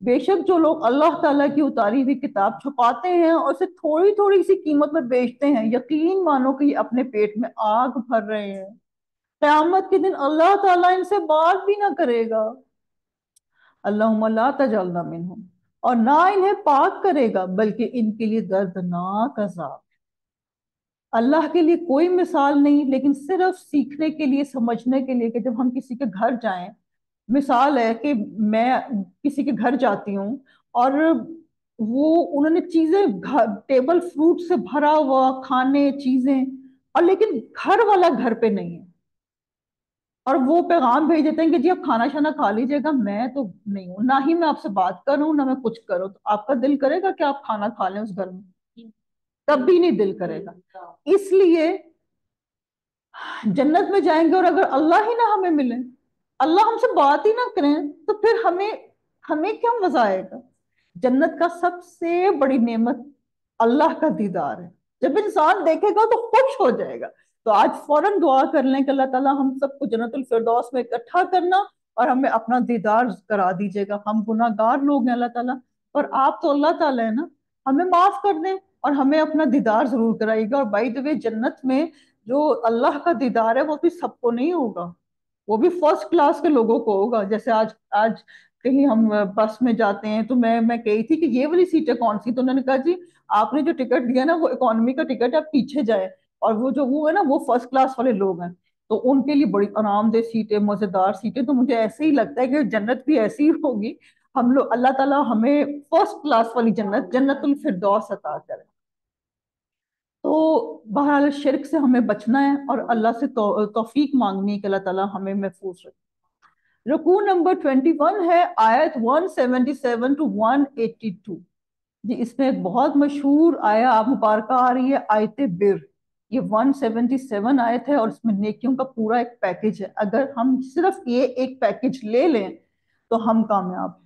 بے شک جو لوگ اللہ تعالیٰ کی اتاری ہوئی کتاب چھپاتے ہیں اور اسے تھوڑی تھوڑی سی قیمت میں بیچتے ہیں، یقین مانو کہ یہ اپنے پیٹ میں آگ بھر رہے ہیں، قیامت کے دن اللہ تعالیٰ ان سے بات بھی نہ کرے گا۔ اللہم لا تجعلنا منہم، اور نہ انہیں پاک کرے گا بلکہ ان کے لیے دردناک عذاب۔ اللہ کے لیے کوئی مثال نہیں، لیکن صرف سیکھنے کے لیے، سمجھنے کے لیے، کہ جب ہم کسی کے گھر جائیں، مثال ہے کہ میں کسی کے گھر جاتی ہوں اور وہ انہوں نے چیزیں ٹیبل فروٹ سے بھرا ہوا، کھانے چیزیں، اور لیکن گھر والا گھر پہ نہیں ہے، اور وہ پیغام بھیج دیتے ہیں کہ جی آپ کھانا شانا کھا لیجئے گا، میں تو نہیں ہوں، نہ ہی میں آپ سے بات کروں نہ میں کچھ کروں، تو آپ کا دل کرے گا کہ آپ کھانا کھا لیں اس گھر میں؟ کبھی نہیں دل کرے گا۔ اس لیے جنت میں جائیں گے اور اگر اللہ ہی نہ ہمیں ملے، اللہ ہم سے بات ہی نہ کریں، تو پھر ہمیں کیا مزہ آئے گا؟ جنت کا سب سے بڑی نعمت اللہ کا دیدار ہے، جب انسان دیکھے گا تو خوش ہو جائے گا۔ تو آج فوراً دعا کر لیں کہ اللہ تعالیٰ ہم سب کو جنت الفردوس میں اکٹھا کرنا اور ہمیں اپنا دیدار کرا دیجیے گا۔ ہم گناہ گار لوگ ہیں اللہ تعالیٰ، اور آپ تو اللہ تعالیٰ ہے نا، ہمیں معاف کر دیں اور ہمیں اپنا دیدار ضرور کرائیے گا۔ اور بائی دا وے جنت میں جو اللہ کا دیدار ہے وہ بھی سب کو نہیں ہوگا، وہ بھی فرسٹ کلاس کے لوگوں کو ہوگا۔ جیسے آج آج کہیں ہم بس میں جاتے ہیں تو میں کہی تھی کہ یہ والی سیٹیں کون سی، تو انہوں نے کہا جی آپ نے جو ٹکٹ دیا نا وہ اکانومی کا ٹکٹ ہے، آپ پیچھے جائے، اور وہ ہے نا وہ فرسٹ کلاس والے لوگ ہیں، تو ان کے لیے بڑی آرام دہ سیٹیں، مزیدار سیٹیں۔ تو مجھے ایسے ہی لگتا ہے کہ جنت بھی ایسی ہی ہوگی، ہم لوگ اللہ تعالیٰ ہمیں فرسٹ کلاس والی جنت، جنت الفردوس عطا کرے۔ تو بہرحال شرک سے ہمیں بچنا ہے اور اللہ سے توفیق مانگنی ہے کہ اللہ تعالیٰ ہمیں محفوظ رکھے۔ رکوع نمبر 21 ہے آیت 177 to 182۔ جی اس میں ایک بہت مشہور آپ مبارکہ آ رہی ہے، آیت بر۔ یہ 177 آیت ہے اور اس میں نیکیوں کا پورا ایک پیکج ہے، اگر ہم صرف یہ ایک پیکج لے لیں تو ہم کامیاب ہیں۔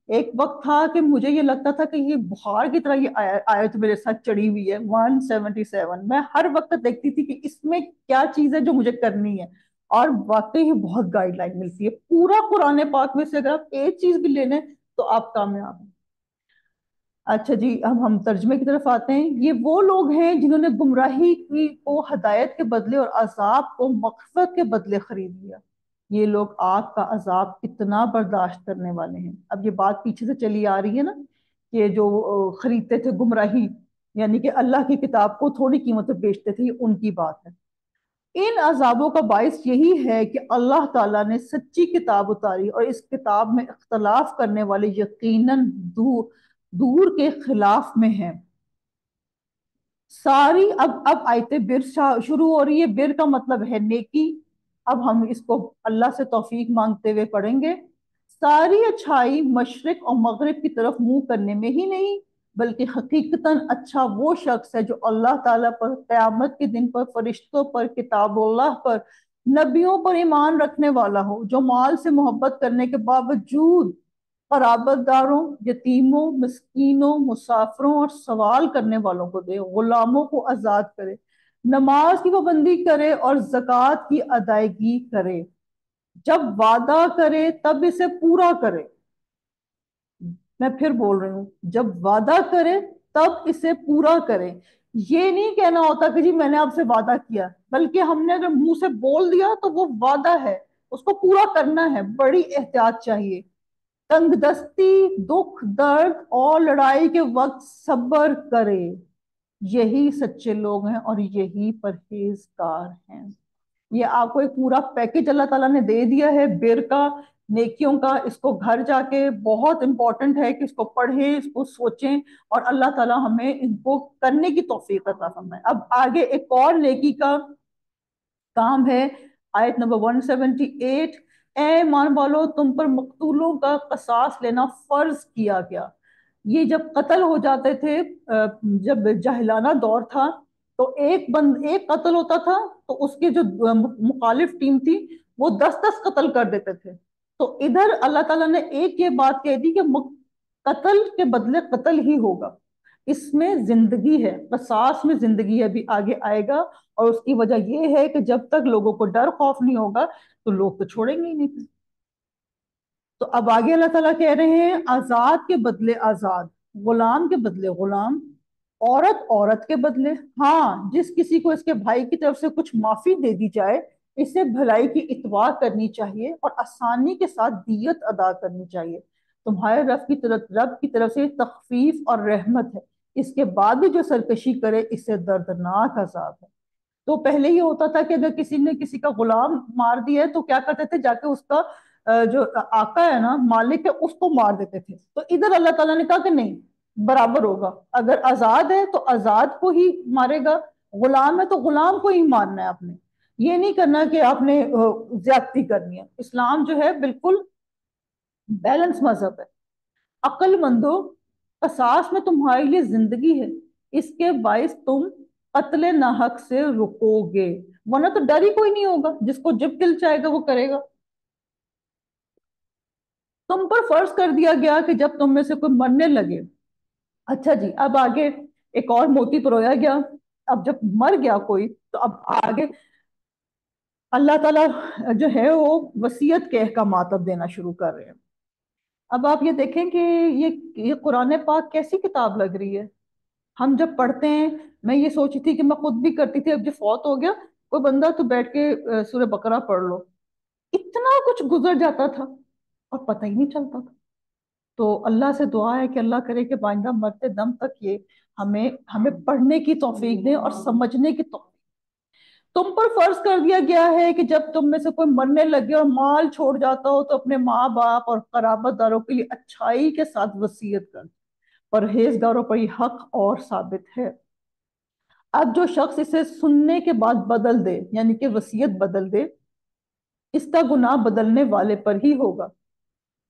ایک وقت تھا کہ مجھے یہ لگتا تھا کہ یہ بخار کی طرح یہ آیت میرے ساتھ چڑھی ہوئی ہے 177، میں ہر وقت دیکھتی تھی کہ اس میں کیا چیز ہے جو مجھے کرنی ہے، اور واقعی ہی بہت گائیڈ لائن ملتی ہے پورا قرآن پاک میں سے، اگر آپ ایک چیز بھی لے لیں تو آپ کامیاب ہیں۔ اچھا جی، اب ہم ترجمے کی طرف آتے ہیں۔ یہ وہ لوگ ہیں جنہوں نے گمراہی کو ہدایت کے بدلے اور عذاب کو مغفرت کے بدلے خرید لیا، یہ لوگ آگ کا عذاب کتنا برداشت کرنے والے ہیں۔ اب یہ بات پیچھے سے چلی آ رہی ہے نا کہ جو خریدتے تھے گمراہی، یعنی کہ اللہ کی کتاب کو تھوڑی قیمت پہ بیچتے تھے، یہ ان کی بات ہے۔ ان عذابوں کا باعث یہی ہے کہ اللہ تعالیٰ نے سچی کتاب اتاری اور اس کتاب میں اختلاف کرنے والے یقیناً دور کے خلاف میں ہیں۔ ساری اب آیت بر شروع ہو رہی ہے، بر کا مطلب ہے نیکی۔ اب ہم اس کو اللہ سے توفیق مانگتے ہوئے پڑھیں گے۔ ساری اچھائی مشرق اور مغرب کی طرف منہ کرنے میں ہی نہیں، بلکہ حقیقتاً اچھا وہ شخص ہے جو اللہ تعالیٰ پر، قیامت کے دن پر، فرشتوں پر، کتاب اللہ پر، نبیوں پر ایمان رکھنے والا ہو، جو مال سے محبت کرنے کے باوجود قرابت داروں، یتیموں، مسکینوں، مسافروں اور سوال کرنے والوں کو دے، غلاموں کو آزاد کرے، نماز کی پابندی کرے اور زکوٰۃ کی ادائیگی کرے، جب وعدہ کرے تب اسے پورا کرے۔ میں پھر بول رہی ہوں، جب وعدہ کرے تب اسے پورا کرے۔ یہ نہیں کہنا ہوتا کہ جی میں نے آپ سے وعدہ کیا، بلکہ ہم نے اگر منہ سے بول دیا تو وہ وعدہ ہے، اس کو پورا کرنا ہے، بڑی احتیاط چاہیے۔ تنگ دستی، دکھ درد اور لڑائی کے وقت صبر کرے، یہی سچے لوگ ہیں اور یہی پرہیزگار ہیں۔ یہ آپ کو ایک پورا پیکج اللہ تعالیٰ نے دے دیا ہے بر کا، نیکیوں کا۔ اس کو گھر جا کے بہت امپورٹنٹ ہے کہ اس کو پڑھیں، اس کو سوچیں، اور اللہ تعالیٰ ہمیں ان کو کرنے کی توفیق عطا فرمائے۔ اب آگے ایک اور نیکی کا کام ہے، آیت نمبر 178۔ اے ایمان والو، تم پر مقتولوں کا قصاص لینا فرض کیا گیا۔ یہ جب قتل ہو جاتے تھے، جب جاہلانہ دور تھا تو ایک قتل ہوتا تھا تو اس کے جو مخالف ٹیم تھی وہ 10 قتل کر دیتے تھے۔ تو ادھر اللہ تعالیٰ نے ایک یہ بات کہہ دی کہ قتل کے بدلے قتل ہی ہوگا، اس میں زندگی ہے، قصاص میں زندگی ابھی آگے آئے گا، اور اس کی وجہ یہ ہے کہ جب تک لوگوں کو ڈر خوف نہیں ہوگا تو لوگ تو چھوڑیں گے ہی نہیں۔ تو اب آگے اللہ تعالیٰ کہہ رہے ہیں آزاد کے بدلے آزاد، غلام کے بدلے غلام، عورت عورت کے بدلے۔ ہاں، جس کسی کو اس کے بھائی کی طرف سے کچھ معافی دے دی جائے، اسے بھلائی کی اتباع کرنی چاہیے اور آسانی کے ساتھ دیت ادا کرنی چاہیے۔ تمہارے رب کی طرف سے تخفیف اور رحمت ہے، اس کے بعد بھی جو سرکشی کرے اس سے دردناک عذاب ہے۔ تو پہلے یہ ہوتا تھا کہ اگر کسی نے کسی کا غلام مار دیا ہے تو کیا کرتے تھے، جا کے اس کا جو آقا ہے نا، مالک ہے، اس کو مار دیتے تھے۔ تو ادھر اللہ تعالیٰ نے کہا کہ نہیں، برابر ہوگا، اگر آزاد ہے تو آزاد کو ہی مارے گا، غلام ہے تو غلام کو ہی مارنا ہے آپ نے۔ یہ نہیں کرنا کہ آپ نے زیادتی کرنی ہے۔ اسلام جو ہے بالکل بیلنس مذہب ہے۔ عقل مندو، قصاص میں تمہارے لیے زندگی ہے، اس کے باعث تم قتل ناحق سے رکو گے، ورنہ تو ڈر ہی کوئی نہیں ہوگا، جس کو جب دل چاہے گا وہ کرے گا۔ تم پر فرض کر دیا گیا کہ جب تم میں سے کوئی مرنے لگے، اچھا جی، اب آگے ایک اور موتی پرویا گیا۔ اب جب مر گیا کوئی تو اب آگے اللہ تعالیٰ جو ہے وہ وصیت کے احکامات اب دینا شروع کر رہے ہیں۔ اب آپ یہ دیکھیں کہ یہ قرآن پاک کیسی کتاب لگ رہی ہے۔ ہم جب پڑھتے ہیں، میں یہ سوچی تھی کہ میں خود بھی کرتی تھی، اب جو فوت ہو گیا کوئی بندہ تو بیٹھ کے سورہ بقرہ پڑھ لو، اتنا کچھ گزر جاتا تھا اور پتہ ہی نہیں چلتا تھا۔ تو اللہ سے دعا ہے کہ اللہ کرے کہ بائندہ مرتے دم تک یہ ہمیں ہمیں پڑھنے کی توفیق دے اور سمجھنے کی توفیق۔ تم پر فرض کر دیا گیا ہے کہ جب تم میں سے کوئی مرنے لگے اور مال چھوڑ جاتا ہو تو اپنے ماں باپ اور قرابت داروں کے لیے اچھائی کے ساتھ وصیت کر، پرہیزگاروں پر یہ حق اور ثابت ہے۔ اب جو شخص اسے سننے کے بعد بدل دے، یعنی کہ وصیت بدل دے، اس کا گناہ بدلنے والے پر ہی ہوگا،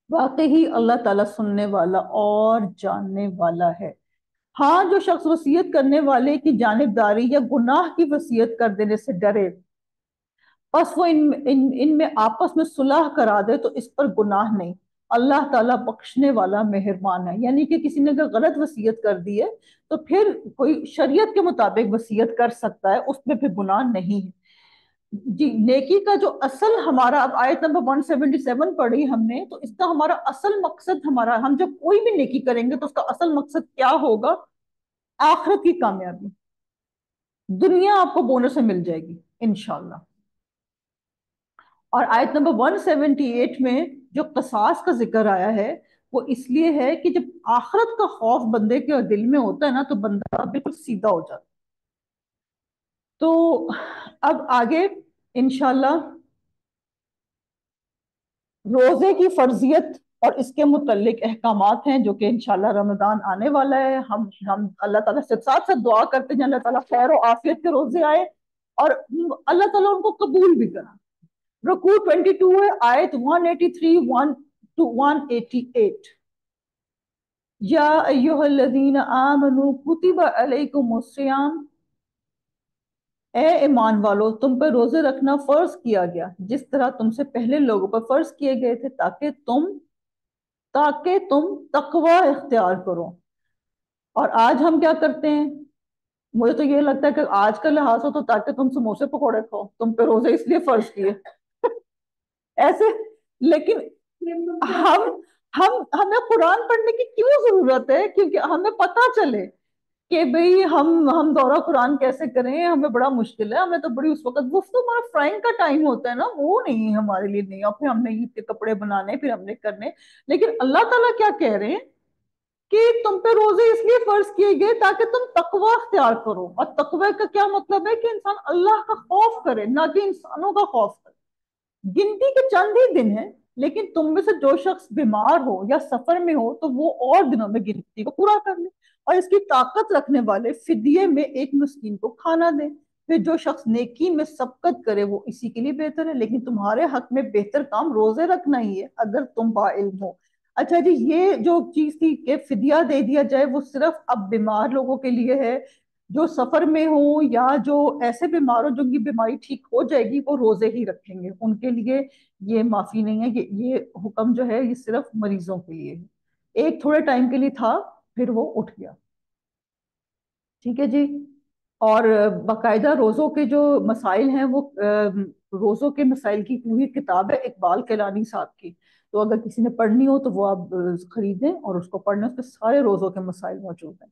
واقعی اللہ تعالیٰ سننے والا اور جاننے والا ہے۔ ہاں، جو شخص وصیت کرنے والے کی جانبداری یا گناہ کی وصیت کر دینے سے ڈرے، پس وہ ان میں آپس میں صلح کرا دے تو اس پر گناہ نہیں، اللہ تعالیٰ بخشنے والا مہربان ہے۔ یعنی کہ کسی نے اگر غلط وصیت کر دی ہے تو پھر کوئی شریعت کے مطابق وصیت کر سکتا ہے، اس میں پھر گناہ نہیں ہے۔ جی، نیکی کا جو اصل ہمارا، اب آیت نمبر 177 پڑھی ہم نے، تو اس کا ہمارا اصل مقصد، ہم جب کوئی بھی نیکی کریں گے تو اس کا اصل مقصد کیا ہوگا؟ آخرت کی کامیابی، دنیا آپ کو بونس میں مل جائے گی انشاءاللہ۔ اور آیت نمبر 178 میں جو قصاص کا ذکر آیا ہے وہ اس لیے ہے کہ جب آخرت کا خوف بندے کے دل میں ہوتا ہے نا تو بندہ بالکل سیدھا ہو جاتا ہے۔ تو اب آگے انشاءاللہ روزے کی فرضیت اور اس کے متعلق احکامات ہیں جو کہ انشاءاللہ رمضان آنے والا ہے۔ ہم اللہ تعالیٰ سے ساتھ ساتھ دعا کرتے ہیں اللہ تعالیٰ خیر و عافیت کے روزے آئے اور اللہ تعالیٰ ان کو قبول بھی کرا۔ رکوع 22 ہے، آیت 183 1 to 188۔ یا ایہا الذین آمنوا کتب علیکم الصیام، اے ایمان والو تم پر روزے رکھنا فرض کیا گیا جس طرح تم سے پہلے لوگوں پر فرض کیے گئے تھے تاکہ تم تقوی اختیار کرو۔ اور آج ہم کیا کرتے ہیں؟ مجھے تو یہ لگتا ہے کہ آج کا لحاظ ہو تو تاکہ تم سموسے پکوڑے کھاؤ، تم پہ روزے اس لیے فرض کیے ایسے۔ لیکن ہم ہمیں قرآن پڑھنے کی کیوں ضرورت ہے؟ کیونکہ ہمیں پتہ چلے کہ بھئی ہم دورہ قرآن کیسے کریں، ہمیں بڑا مشکل ہے، ہمیں تو بڑی اس وقت وہ تو ہمارا فرائنگ کا ٹائم ہوتا ہے نا، وہ نہیں ہمارے لیے نہیں، اور پھر ہم نے عید کے کپڑے بنانے، پھر ہم نے کرنے۔ لیکن اللہ تعالیٰ کیا کہہ رہے ہیں کہ تم پہ روزے اس لیے فرض کیے گئے تاکہ تم تقوی اختیار کرو۔ اور تقوی کا کیا مطلب ہے؟ کہ انسان اللہ کا خوف کرے، نہ کہ انسانوں کا خوف کرے۔ گنتی کے چند ہی دن ہیں، لیکن تم میں سے جو شخص بیمار ہو یا سفر میں ہو تو وہ اور دنوں میں گنتی کو پورا کر لے، اور اس کی طاقت رکھنے والے فدیے میں ایک مسکین کو کھانا دے۔ پھر جو شخص نیکی میں سبقت کرے وہ اسی کے لیے بہتر ہے، لیکن تمہارے حق میں بہتر کام روزے رکھنا ہی ہے اگر تم باعلم ہو۔ اچھا جی، یہ جو چیز تھی کہ فدیہ دے دیا جائے وہ صرف اب بیمار لوگوں کے لیے ہے، جو سفر میں ہوں یا جو ایسے بیمار ہوں جن کی بیماری ٹھیک ہو جائے گی وہ روزے ہی رکھیں گے، ان کے لیے یہ معافی نہیں ہے۔ یہ حکم جو ہے یہ صرف مریضوں کے لیے ہے، ایک تھوڑے ٹائم کے لیے تھا پھر وہ اٹھ گیا۔ ٹھیک ہے جی۔ اور باقاعدہ روزوں کے جو مسائل ہیں وہ روزوں کے مسائل کی پوری کتاب ہے اقبال کیلانی صاحب کی، تو اگر کسی نے پڑھنی ہو تو وہ آپ خریدیں اور اس کو پڑھنے، اس کے سارے روزوں کے مسائل موجود ہیں۔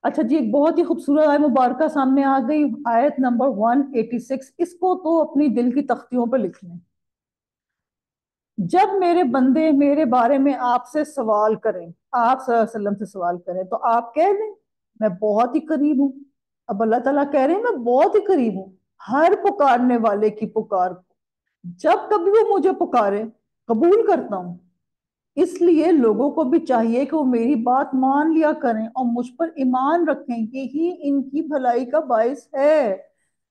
اچھا جی، ایک بہت ہی خوبصورت آیت مبارکہ سامنے آ گئی، آیت نمبر 186، اس کو تو اپنی دل کی تختیوں پہ لکھ لیں۔ جب میرے بندے میرے بارے میں آپ سے سوال کریں، آپ صلی اللہ علیہ وسلم سے سوال کریں، تو آپ کہہ دیں میں بہت ہی قریب ہوں۔ اب اللہ تعالیٰ کہہ رہے ہیں میں بہت ہی قریب ہوں ہر پکارنے والے کی پکار کو، جب کبھی وہ مجھے پکارے قبول کرتا ہوں۔ اس لیے لوگوں کو بھی چاہیے کہ وہ میری بات مان لیا کریں اور مجھ پر ایمان رکھیں، یہی ان کی بھلائی کا باعث ہے۔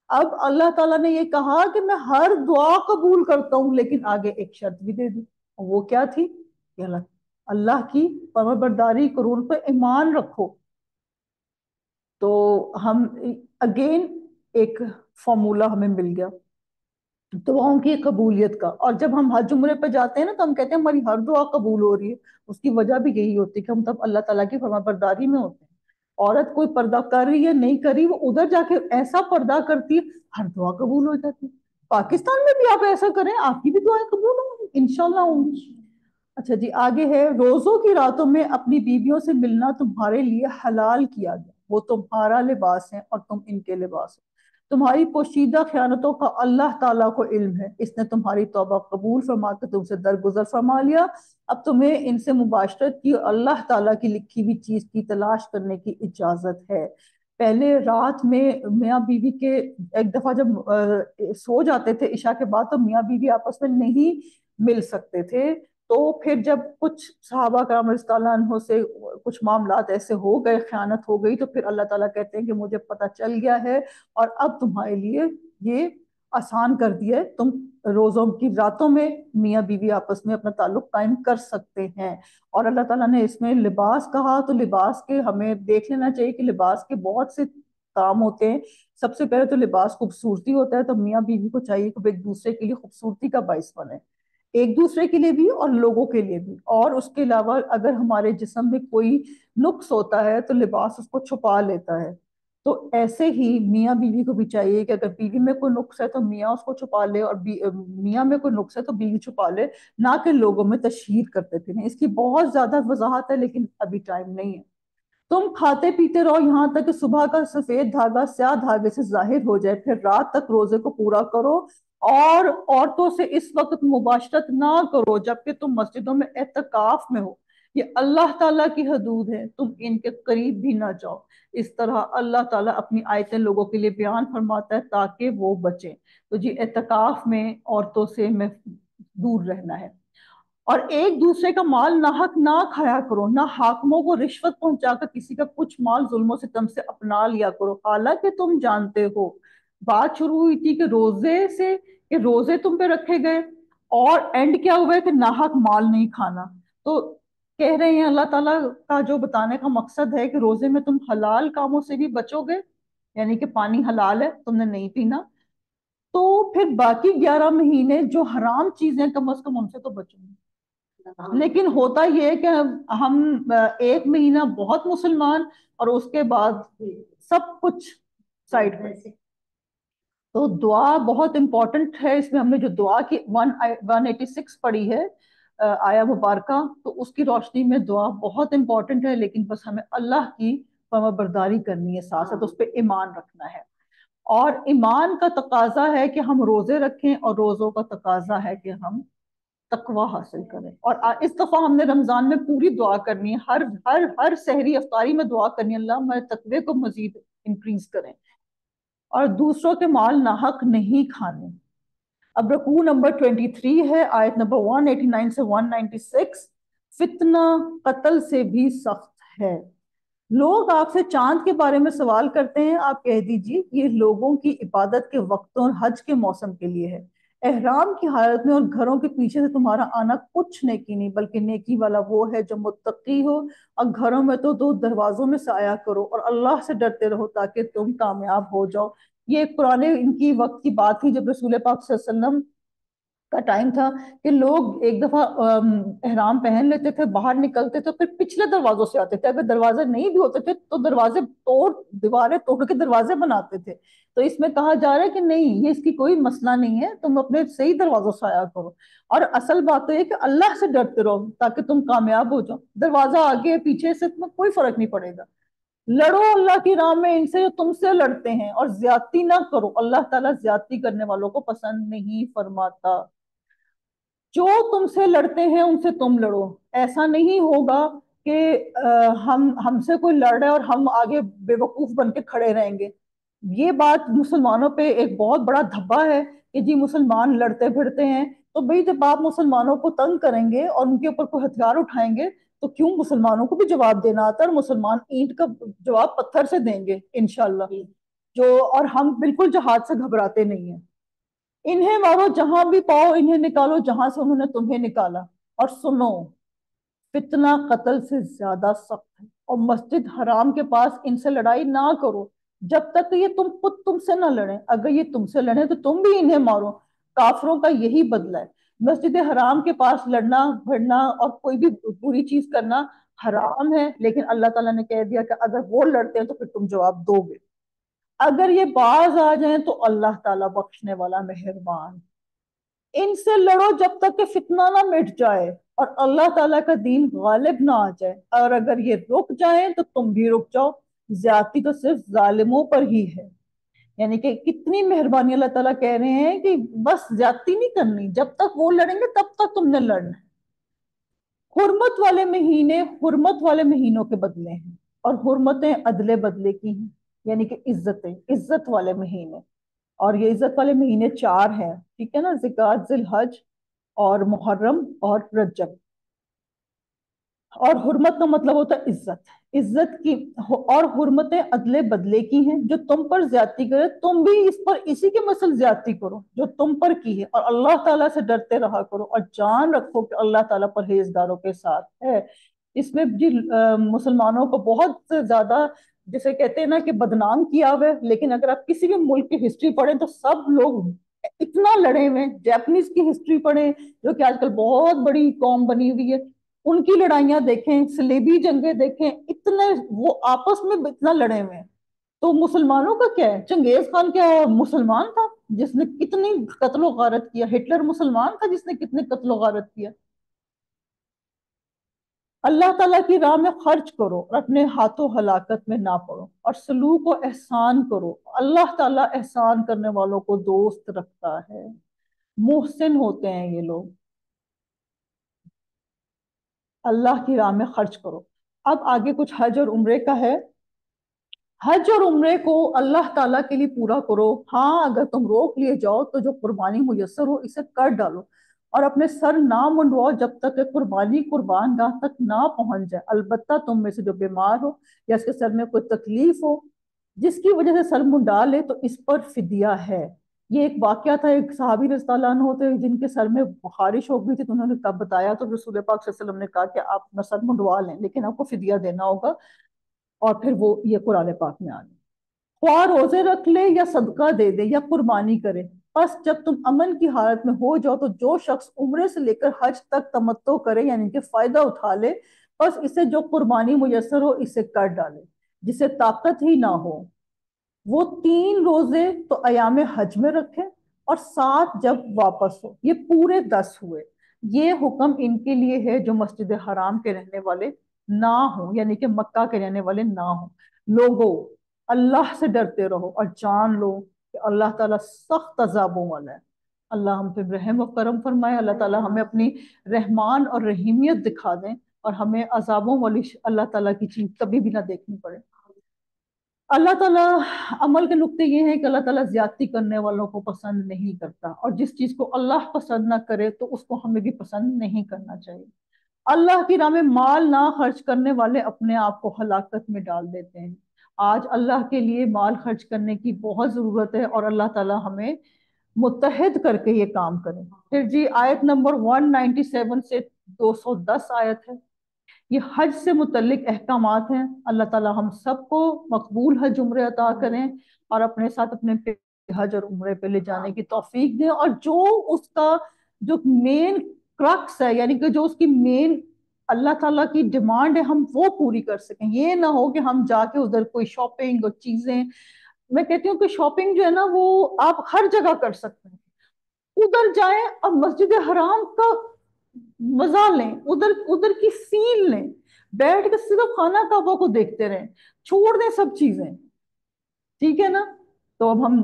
اب اللہ تعالیٰ نے یہ کہا کہ میں ہر دعا قبول کرتا ہوں، لیکن آگے ایک شرط بھی دے دی، وہ کیا تھی کہ اللہ کی فرمانبرداری کرو، ان پر ایمان رکھو۔ تو ہم اگین ایک فارمولا ہمیں مل گیا دعاؤں کی قبولیت کا۔ اور جب ہم حج عمرے پہ جاتے ہیں نا تو ہم کہتے ہیں ہماری ہر دعا قبول ہو رہی ہے، اس کی وجہ بھی یہی ہوتی ہے کہ ہم تب اللہ تعالیٰ کی فرمانبرداری میں ہوتے ہیں۔ عورت کوئی پردہ کر رہی ہے نہیں کر رہی، وہ ادھر جا کے ایسا پردہ کرتی ہے ہر دعا قبول ہو جاتی ہے۔ پاکستان میں بھی آپ ایسا کریں، آپ کی بھی دعائیں قبول ہوں گی انشاءاللہ ہوں گی۔ اچھا جی آگے ہے، روزوں کی راتوں میں اپنی بیویوں سے ملنا تمہارے لیے حلال کیا گیا، وہ تمہارا لباس ہے اور تم ان کے لباس ہو۔ تمہاری پوشیدہ خیانتوں کا اللہ تعالیٰ کو علم ہے، اس نے تمہاری توبہ قبول فرما کر تم سے درگزر فرما لیا۔ اب تمہیں ان سے مباشرت کی اور اللہ تعالیٰ کی لکھی ہوئی چیز کی تلاش کرنے کی اجازت ہے۔ پہلے رات میں میاں بیوی کے ایک دفعہ جب سو جاتے تھے عشاء کے بعد تو میاں بیوی آپس میں نہیں مل سکتے تھے، تو پھر جب کچھ صحابہ کرام رضی اللہ عنہ سے کچھ معاملات ایسے ہو گئے، خیانت ہو گئی، تو پھر اللہ تعالیٰ کہتے ہیں کہ مجھے پتہ چل گیا ہے اور اب تمہارے لیے یہ آسان کر دیا ہے، تم روزوں کی راتوں میں میاں بیوی آپس میں اپنا تعلق قائم کر سکتے ہیں۔ اور اللہ تعالیٰ نے اس میں لباس کہا تو لباس کے ہمیں دیکھ لینا چاہیے کہ لباس کے بہت سے کام ہوتے ہیں۔ سب سے پہلے تو لباس خوبصورتی ہوتا ہے، تو میاں بیوی کو چاہیے کہ وہ ایک دوسرے کے لیے خوبصورتی کا باعث بنے، ایک دوسرے کے لیے بھی اور لوگوں کے لیے بھی۔ اور اس کے علاوہ اگر ہمارے جسم میں کوئی نقص ہوتا ہے تو لباس اس کو چھپا لیتا ہے، تو ایسے ہی میاں بیوی کو بھی چاہیے کہ اگر بیوی میں کوئی نقص ہے تو میاں اس کو چھپا لے، اور میاں میں کوئی نقص ہے تو بیوی چھپا لے، نہ کہ لوگوں میں تشہیر کرتے پھریں۔ اس کی بہت زیادہ وضاحت ہے لیکن ابھی ٹائم نہیں ہے۔ تم کھاتے پیتے رہو یہاں تک کہ صبح کا سفید دھاگا سیاہ دھاگے سے ظاہر ہو جائے، پھر رات تک روزے کو پورا کرو، اور عورتوں سے اس وقت مباشرت نہ کرو جبکہ تم مسجدوں میں اعتکاف میں ہو، یہ اللہ تعالیٰ کی حدود ہے، تم ان کے قریب بھی نہ جاؤ۔ اس طرح اللہ تعالیٰ اپنی آیتیں لوگوں کے لیے بیان فرماتا ہے تاکہ وہ بچیں۔ تو جی اعتکاف میں عورتوں سے میں دور رہنا ہے، اور ایک دوسرے کا مال ناحق نہ کھایا کرو، نہ حاکموں کو رشوت پہنچا کر کسی کا کچھ مال ظلم و ستم سے اپنا لیا کرو، حالانکہ تم جانتے ہو۔ بات شروع ہوئی تھی کہ روزے سے، کہ روزے تم پہ رکھے گئے، اور اینڈ کیا ہوا ہے کہ ناحق مال نہیں کھانا۔ تو کہہ رہے ہیں اللہ تعالیٰ کا جو بتانے کا مقصد ہے کہ روزے میں تم حلال کاموں سے بھی بچو گے، یعنی کہ پانی حلال ہے تم نے نہیں پینا، تو پھر باقی 11 مہینے جو حرام چیزیں کم از کم ان سے تو بچو گے۔ لیکن ہوتا یہ ہے کہ ہم ایک مہینہ بہت مسلمان اور اس کے بعد سب کچھ سائڈ پہ۔ تو دعا بہت امپورٹنٹ ہے، اس میں ہم نے جو دعا کی 186 پڑھی ہے آیا مبارکہ، تو اس کی روشنی میں دعا بہت امپورٹنٹ ہے، لیکن بس ہمیں اللہ کی فرما برداری کرنی ہے، ساتھ ساتھ اس پہ ایمان رکھنا ہے۔ اور ایمان کا تقاضا ہے کہ ہم روزے رکھیں، اور روزوں کا تقاضا ہے کہ ہم تقوی حاصل کریں۔ اور اس دفعہ ہم نے رمضان میں پوری دعا کرنی ہے، ہر ہر ہر سحری افطاری میں دعا کرنی ہے، اللہ ہمارے تقوی کو مزید انکریز کریں، اور دوسروں کے مال ناحق نہیں کھانے۔ اب رکوع نمبر 23 ہے، آیت نمبر 189 سے 196، فتنہ قتل سے بھی سخت ہے۔ لوگ آپ سے چاند کے بارے میں سوال کرتے ہیں، آپ کہہ دیجئے یہ لوگوں کی عبادت کے وقتوں اور حج کے موسم کے لیے ہے، احرام کی حالت میں اور گھروں کے پیچھے سے تمہارا آنا کچھ نیکی نہیں، بلکہ نیکی والا وہ ہے جو متقی ہو، اور گھروں میں تو دو دروازوں میں سے آیا کرو اور اللہ سے ڈرتے رہو تاکہ تم کامیاب ہو جاؤ۔ یہ ایک پرانے ان کی وقت کی بات تھی جب رسول پاک صلی اللہ علیہ وسلم کا ٹائم تھا کہ لوگ ایک دفعہ احرام پہن لیتے تھے، باہر نکلتے تھے، پھر پچھلے دروازوں سے آتے تھے، اگر دروازے نہیں بھی ہوتے تھے تو دروازے دیواریں توڑ کے دروازے بناتے تھے۔ تو اس میں کہا جا رہا ہے کہ نہیں، یہ اس کی کوئی مسئلہ نہیں ہے، تم اپنے صحیح دروازوں سے آیا کرو، اور اصل بات تو یہ کہ اللہ سے ڈرتے رہو تاکہ تم کامیاب ہو جاؤ۔ دروازہ آگے پیچھے سے تمہیں کوئی فرق نہیں پڑے گا، لڑو اللہ کی راہ میں ان سے جو تم سے لڑتے ہیں، اور زیادتی نہ کرو، اللہ تعالیٰ زیادتی کرنے والوں کو پسند نہیں فرماتا۔ جو تم سے لڑتے ہیں ان سے تم لڑو، ایسا نہیں ہوگا کہ ہم سے کوئی لڑ رہا ہے اور ہم آگے بے وقوف بن کے کھڑے رہیں گے۔ یہ بات مسلمانوں پہ ایک بہت بڑا دھبا ہے کہ جی مسلمان لڑتے پھرتے ہیں، تو بھئی جب آپ مسلمانوں کو تنگ کریں گے اور ان کے اوپر کوئی ہتھیار اٹھائیں گے تو کیوں مسلمانوں کو بھی جواب دینا آتا ہے، اور مسلمان اینٹ کا جواب پتھر سے دیں گے انشاءاللہ، اور ہم بالکل جہاد سے گھبراتے نہیں ہیں۔ انہیں مارو جہاں بھی پاؤ، انہیں نکالو جہاں سے انہوں نے تمہیں نکالا، اور سنو فتنہ قتل سے زیادہ سخت ہے، اور مسجد حرام کے پاس ان سے لڑائی نہ کرو جب تک کہ یہ خود تم سے نہ لڑیں، اگر یہ تم سے لڑیں تو تم بھی انہیں مارو، کافروں کا یہی بدلہ ہے۔ مسجد حرام کے پاس لڑنا بھڑنا اور کوئی بھی بری چیز کرنا حرام ہے، لیکن اللہ تعالیٰ نے کہہ دیا کہ اگر وہ لڑتے ہیں تو پھر تم جواب دو گے، اگر یہ باز آ جائیں تو اللہ تعالیٰ بخشنے والا مہربان۔ ان سے لڑو جب تک کہ فتنہ نہ مٹ جائے اور اللہ تعالیٰ کا دین غالب نہ آ جائے، اور اگر یہ رک جائیں تو تم بھی رک جاؤ، زیادتی تو صرف ظالموں پر ہی ہے۔ یعنی کہ کتنی مہربانی اللہ تعالیٰ کہہ رہے ہیں کہ بس زیادتی نہیں کرنی، جب تک وہ لڑیں گے تب تک تم نے لڑنا ہے۔ حرمت والے مہینے حرمت والے مہینوں کے بدلے ہیں، اور حرمتیں عدلے بدلے کی ہیں، یعنی کہ عزتیں عزت والے مہینے، اور یہ عزت والے مہینے 4 ہیں، ٹھیک ہے نا، ذی الحج اور محرم اور رجب۔ اور حرمت کا مطلب ہوتا ہے عزت، عزت کی، اور حرمتیں عدلے بدلے کی ہیں، جو تم پر زیادتی کرے تم بھی اس پر اسی کے مثل زیادتی کرو جو تم پر کی ہے، اور اللہ تعالیٰ سے ڈرتے رہا کرو، اور جان رکھو کہ اللہ تعالیٰ پرہیزگاروں کے ساتھ ہے۔ اس میں جی مسلمانوں کو بہت زیادہ جسے کہتے ہیں نا کہ بدنام کیا ہوا ہے، لیکن اگر آپ کسی بھی ملک کی ہسٹری پڑھیں تو سب لوگ اتنا لڑے ہوئے ہیں، جیپنیز کی ہسٹری پڑھیں جو کہ آج کل بہت بڑی قوم بنی ہوئی ہے، ان کی لڑائیاں دیکھیں، صلیبی جنگیں دیکھیں، اتنے وہ آپس میں اتنا لڑے ہوئے ہیں۔ تو مسلمانوں کا کیا ہے؟ چنگیز خان کیا مسلمان تھا جس نے کتنی قتل و غارت کیا؟ ہٹلر مسلمان تھا جس نے کتنے قتل و غارت کیا؟ اللہ تعالیٰ کی راہ میں خرچ کرو اور اپنے ہاتھوں ہلاکت میں نہ پڑو، اور سلوک و احسان کرو، اللہ تعالیٰ احسان کرنے والوں کو دوست رکھتا ہے، محسن ہوتے ہیں یہ لوگ۔ اللہ کی راہ میں خرچ کرو۔ اب آگے کچھ حج اور عمرے کا ہے۔ حج اور عمرے کو اللہ تعالیٰ کے لیے پورا کرو، ہاں اگر تم روک لیے جاؤ تو جو قربانی میسر ہو اسے کر ڈالو، اور اپنے سر نہ منڈواؤ جب تک کہ قربانی قربان گاہ تک نہ پہنچ جائے، البتہ تم میں سے جو بیمار ہو یا اس کے سر میں کوئی تکلیف ہو جس کی وجہ سے سر منڈا لے تو اس پر فدیہ ہے۔ یہ ایک واقعہ تھا، ایک صحابی رضی اللہ عنہ ہوتے جن کے سر میں خارش ہو گئی تھی، تو انہوں نے کب بتایا تو رسول پاک صلی اللہ علیہ وسلم نے کہا کہ آپ اپنا سر منڈوا لیں لیکن آپ کو فدیہ دینا ہوگا، اور پھر وہ یہ قرآن پاک میں آ گئی۔ خواہ روزے رکھ لے یا صدقہ دے دے یا قربانی کرے، پس جب تم امن کی حالت میں ہو جاؤ تو جو شخص عمرے سے لے کر حج تک تمتع کرے یعنی کہ فائدہ اٹھا لے، پس اسے جو قربانی میسر ہو اسے کر ڈالے، جسے طاقت ہی نہ ہو وہ 3 روزے تو ایام حج میں رکھے، اور 7 جب واپس ہو، یہ پورے 10 ہوئے۔ یہ حکم ان کے لیے ہے جو مسجد حرام کے رہنے والے نہ ہوں، یعنی کہ مکہ کے رہنے والے نہ ہوں۔ لوگوں اللہ سے ڈرتے رہو اور جان لو کہ اللہ تعالیٰ سخت عذابوں والا ہے۔ اللہ ہم پہ رحم و کرم فرمائے، اللہ تعالیٰ ہمیں اپنی رحمان اور رحیمیت دکھا دیں، اور ہمیں عذابوں والی اللہ تعالیٰ کی چیز کبھی بھی نہ دیکھنی پڑے۔ اللہ تعالیٰ عمل کے نقطے یہ ہیں کہ اللہ تعالیٰ زیادتی کرنے والوں کو پسند نہیں کرتا، اور جس چیز کو اللہ پسند نہ کرے تو اس کو ہمیں بھی پسند نہیں کرنا چاہیے۔ اللہ کی راہ میں مال نہ خرچ کرنے والے اپنے آپ کو ہلاکت میں ڈال دیتے ہیں۔ آج اللہ کے لیے مال خرچ کرنے کی بہت ضرورت ہے، اور اللہ تعالیٰ ہمیں متحد کر کے یہ کام کریں۔ پھر جی آیت نمبر 197 سے 210 آیت ہے، یہ حج سے متعلق احکامات ہیں۔ اللہ تعالیٰ ہم سب کو مقبول حج عمرے عطا کریں، اور اپنے ساتھ اپنے حج اور عمرے پہ لے جانے کی توفیق دیں، اور جو اس کا جو مین کرکس ہے، یعنی کہ جو اس کی مین اللہ تعالیٰ کی ڈیمانڈ ہے، ہم وہ پوری کر سکیں. یہ نہ ہو کہ ہم جا کے ادھر کوئی شاپنگ اور چیزیں. میں کہتی ہوں کہ شاپنگ جو ہے نا وہ آپ ہر جگہ کر سکتے ہیں. ادھر جائیں اور مسجد حرام کا مزہ لیں، ادھر ادھر کی سین لیں، بیٹھ کے صرف خانہ کعبہ کو دیکھتے رہیں، چھوڑ دیں سب چیزیں. ٹھیک ہے نا؟ تو اب ہم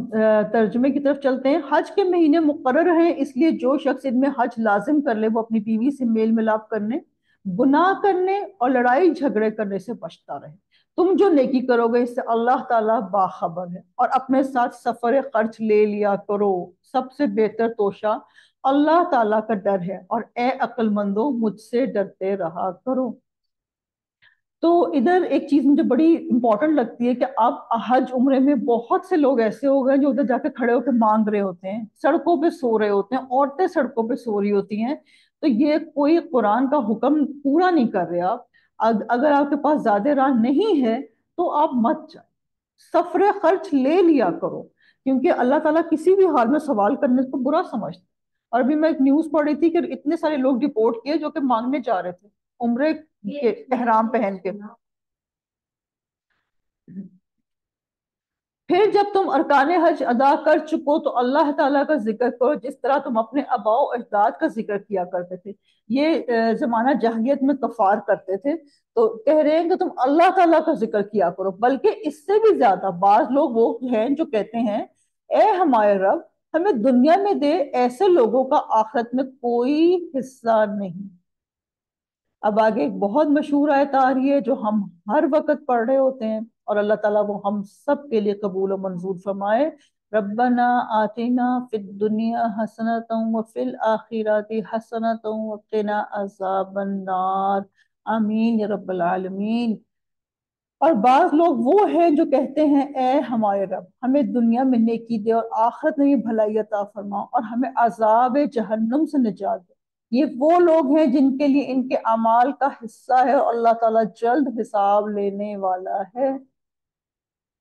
ترجمے کی طرف چلتے ہیں. حج کے مہینے مقرر ہیں، اس لیے جو شخص ان میں حج لازم کر لے وہ اپنی بیوی سے میل ملاپ کرنے، گناہ کرنے اور لڑائی جھگڑے کرنے سے بچتا رہے. تم جو نیکی کرو گے اس سے اللہ تعالیٰ باخبر ہے. اور اپنے ساتھ سفر خرچ لے لیا کرو، سب سے بہتر توشہ اللہ تعالیٰ کا ڈر ہے، اور اے عقل مندو مجھ سے ڈرتے رہا کرو. تو ادھر ایک چیز مجھے بڑی امپورٹنٹ لگتی ہے کہ اب حج عمرے میں بہت سے لوگ ایسے ہو گئے جو ادھر جا کے کھڑے ہو کے مانگ رہے ہوتے ہیں، سڑکوں پہ سو رہے ہوتے ہیں، عورتیں سڑکوں پہ سو رہی ہوتی ہیں. تو یہ کوئی قرآن کا حکم پورا نہیں کر رہے آپ. اگر آپ کے پاس زیادہ راہ نہیں ہے تو آپ مت جائیں، سفر خرچ لے لیا کرو، کیونکہ اللہ تعالیٰ کسی بھی حال میں سوال کرنے کو برا سمجھتا ہے. اور ابھی میں ایک نیوز پڑھ رہی تھی کہ اتنے سارے لوگ رپورٹ کیے جو کہ مانگنے جا رہے تھے عمرے کے احرام پہن کے. پھر جب تم ارکان حج ادا کر چکو تو اللہ تعالیٰ کا ذکر کرو جس طرح تم اپنے آباء و اجداد کا ذکر کیا کرتے تھے. یہ زمانہ جاہلیت میں کفار کرتے تھے، تو کہہ رہے ہیں کہ تم اللہ تعالیٰ کا ذکر کیا کرو. بلکہ اس سے بھی زیادہ بعض لوگ وہ ہیں جو کہتے ہیں اے ہمارے رب ہمیں دنیا میں دے، ایسے لوگوں کا آخرت میں کوئی حصہ نہیں. اب آگے ایک بہت مشہور آیت آ رہی ہے جو ہم ہر وقت پڑھ رہے ہوتے ہیں، اور اللہ تعالیٰ وہ ہم سب کے لیے قبول و منظور فرمائے. ربنا آتنا فی الدنیا حسنۃ وفی الآخرۃ حسنۃ وقنا عذاب النار. آمین یا رب العالمین. اور بعض لوگ وہ ہیں جو کہتے ہیں اے ہمارے رب ہمیں دنیا میں نیکی دے اور آخرت میں بھی بھلائی عطا فرما اور ہمیں عذاب جہنم سے نجات دے. یہ وہ لوگ ہیں جن کے لیے ان کے اعمال کا حصہ ہے اور اللہ تعالیٰ جلد حساب لینے والا ہے.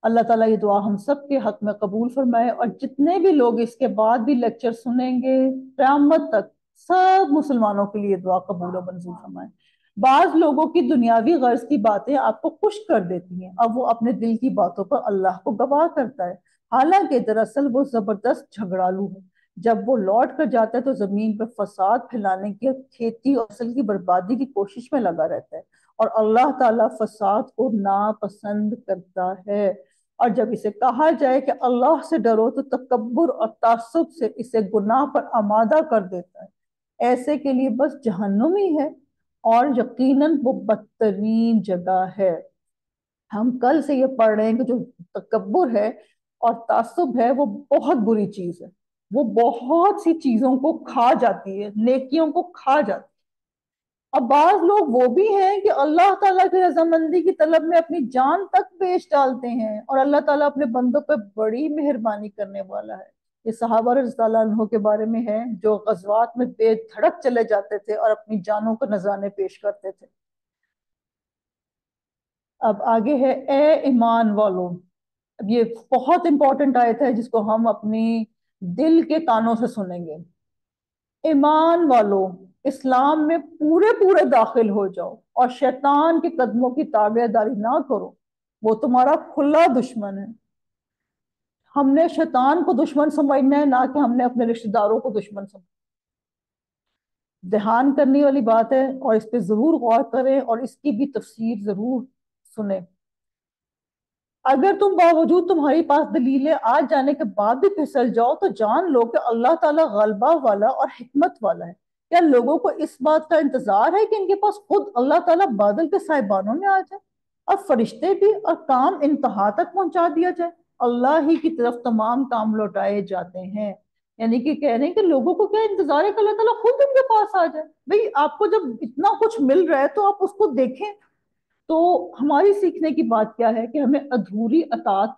اللہ تعالیٰ یہ دعا ہم سب کے حق میں قبول فرمائے، اور جتنے بھی لوگ اس کے بعد بھی لیکچر سنیں گے قیامت تک سب مسلمانوں کے لیے دعا قبول و منظور فرمائے. بعض لوگوں کی دنیاوی غرض کی باتیں آپ کو خوش کر دیتی ہیں، اب وہ اپنے دل کی باتوں پر اللہ کو گواہ کرتا ہے، حالانکہ دراصل وہ زبردست جھگڑالو ہے. جب وہ لوٹ کر جاتا ہے تو زمین پر فساد پھیلانے کی، کھیتی اور فصل کی بربادی کی کوشش میں لگا رہتا ہے، اور اللہ تعالیٰ فساد کو ناپسند کرتا ہے. اور جب اسے کہا جائے کہ اللہ سے ڈرو تو تکبر اور تعصب سے اسے گناہ پر آمادہ کر دیتا ہے. ایسے کے لیے بس جہنم ہی ہے، اور یقیناً وہ بدترین جگہ ہے. ہم کل سے یہ پڑھ رہے ہیں کہ جو تکبر ہے اور تعصب ہے وہ بہت بری چیز ہے، وہ بہت سی چیزوں کو کھا جاتی ہے، نیکیوں کو کھا جاتی ہے. اب بعض لوگ وہ بھی ہیں کہ اللہ تعالیٰ کی رضامندی کی طلب میں اپنی جان تک بیچ ڈالتے ہیں، اور اللہ تعالیٰ اپنے بندوں پہ بڑی مہربانی کرنے والا ہے. یہ صحابہ رضی اللہ عنہ کے بارے میں ہے جو غزوات میں بے دھڑک چلے جاتے تھے اور اپنی جانوں کو نذرانے پیش کرتے تھے. اب آگے ہے اے ایمان والو. اب یہ بہت امپورٹنٹ آیت ہے جس کو ہم اپنی دل کے کانوں سے سنیں گے. ایمان والو اسلام میں پورے پورے داخل ہو جاؤ اور شیطان کے قدموں کی تابع داری نہ کرو، وہ تمہارا کھلا دشمن ہے. ہم نے شیطان کو دشمن سمجھنا ہے، نہ کہ ہم نے اپنے رشتہ داروں کو دشمن سمجھنا. دھیان کرنے والی بات ہے، اور اس پہ ضرور غور کریں اور اس کی بھی تفسیر ضرور سنیں. اگر تم باوجود تمہاری پاس دلیلیں آ جانے کے بعد بھی پھسل جاؤ تو جان لو کہ اللہ تعالیٰ غلبہ والا اور حکمت والا ہے. کیا لوگوں کو اس بات کا انتظار ہے کہ ان کے پاس خود اللہ تعالیٰ بادل کے سائبانوں میں آ جائے اور فرشتے بھی اور کام انتہا تک پہنچا دیا جائے؟ اللہ ہی کی طرف تمام کام لوٹائے جاتے ہیں. یعنی کہ کہہ رہے ہیں کہ لوگوں کو کیا انتظار ہے کہ اللہ تعالیٰ خود ان کے پاس آ جائے. بھئی آپ کو جب اتنا کچھ مل رہا ہے تو آپ اس کو دیکھیں. تو ہماری سیکھنے کی بات کیا ہے کہ ہمیں ادھوری اطاعت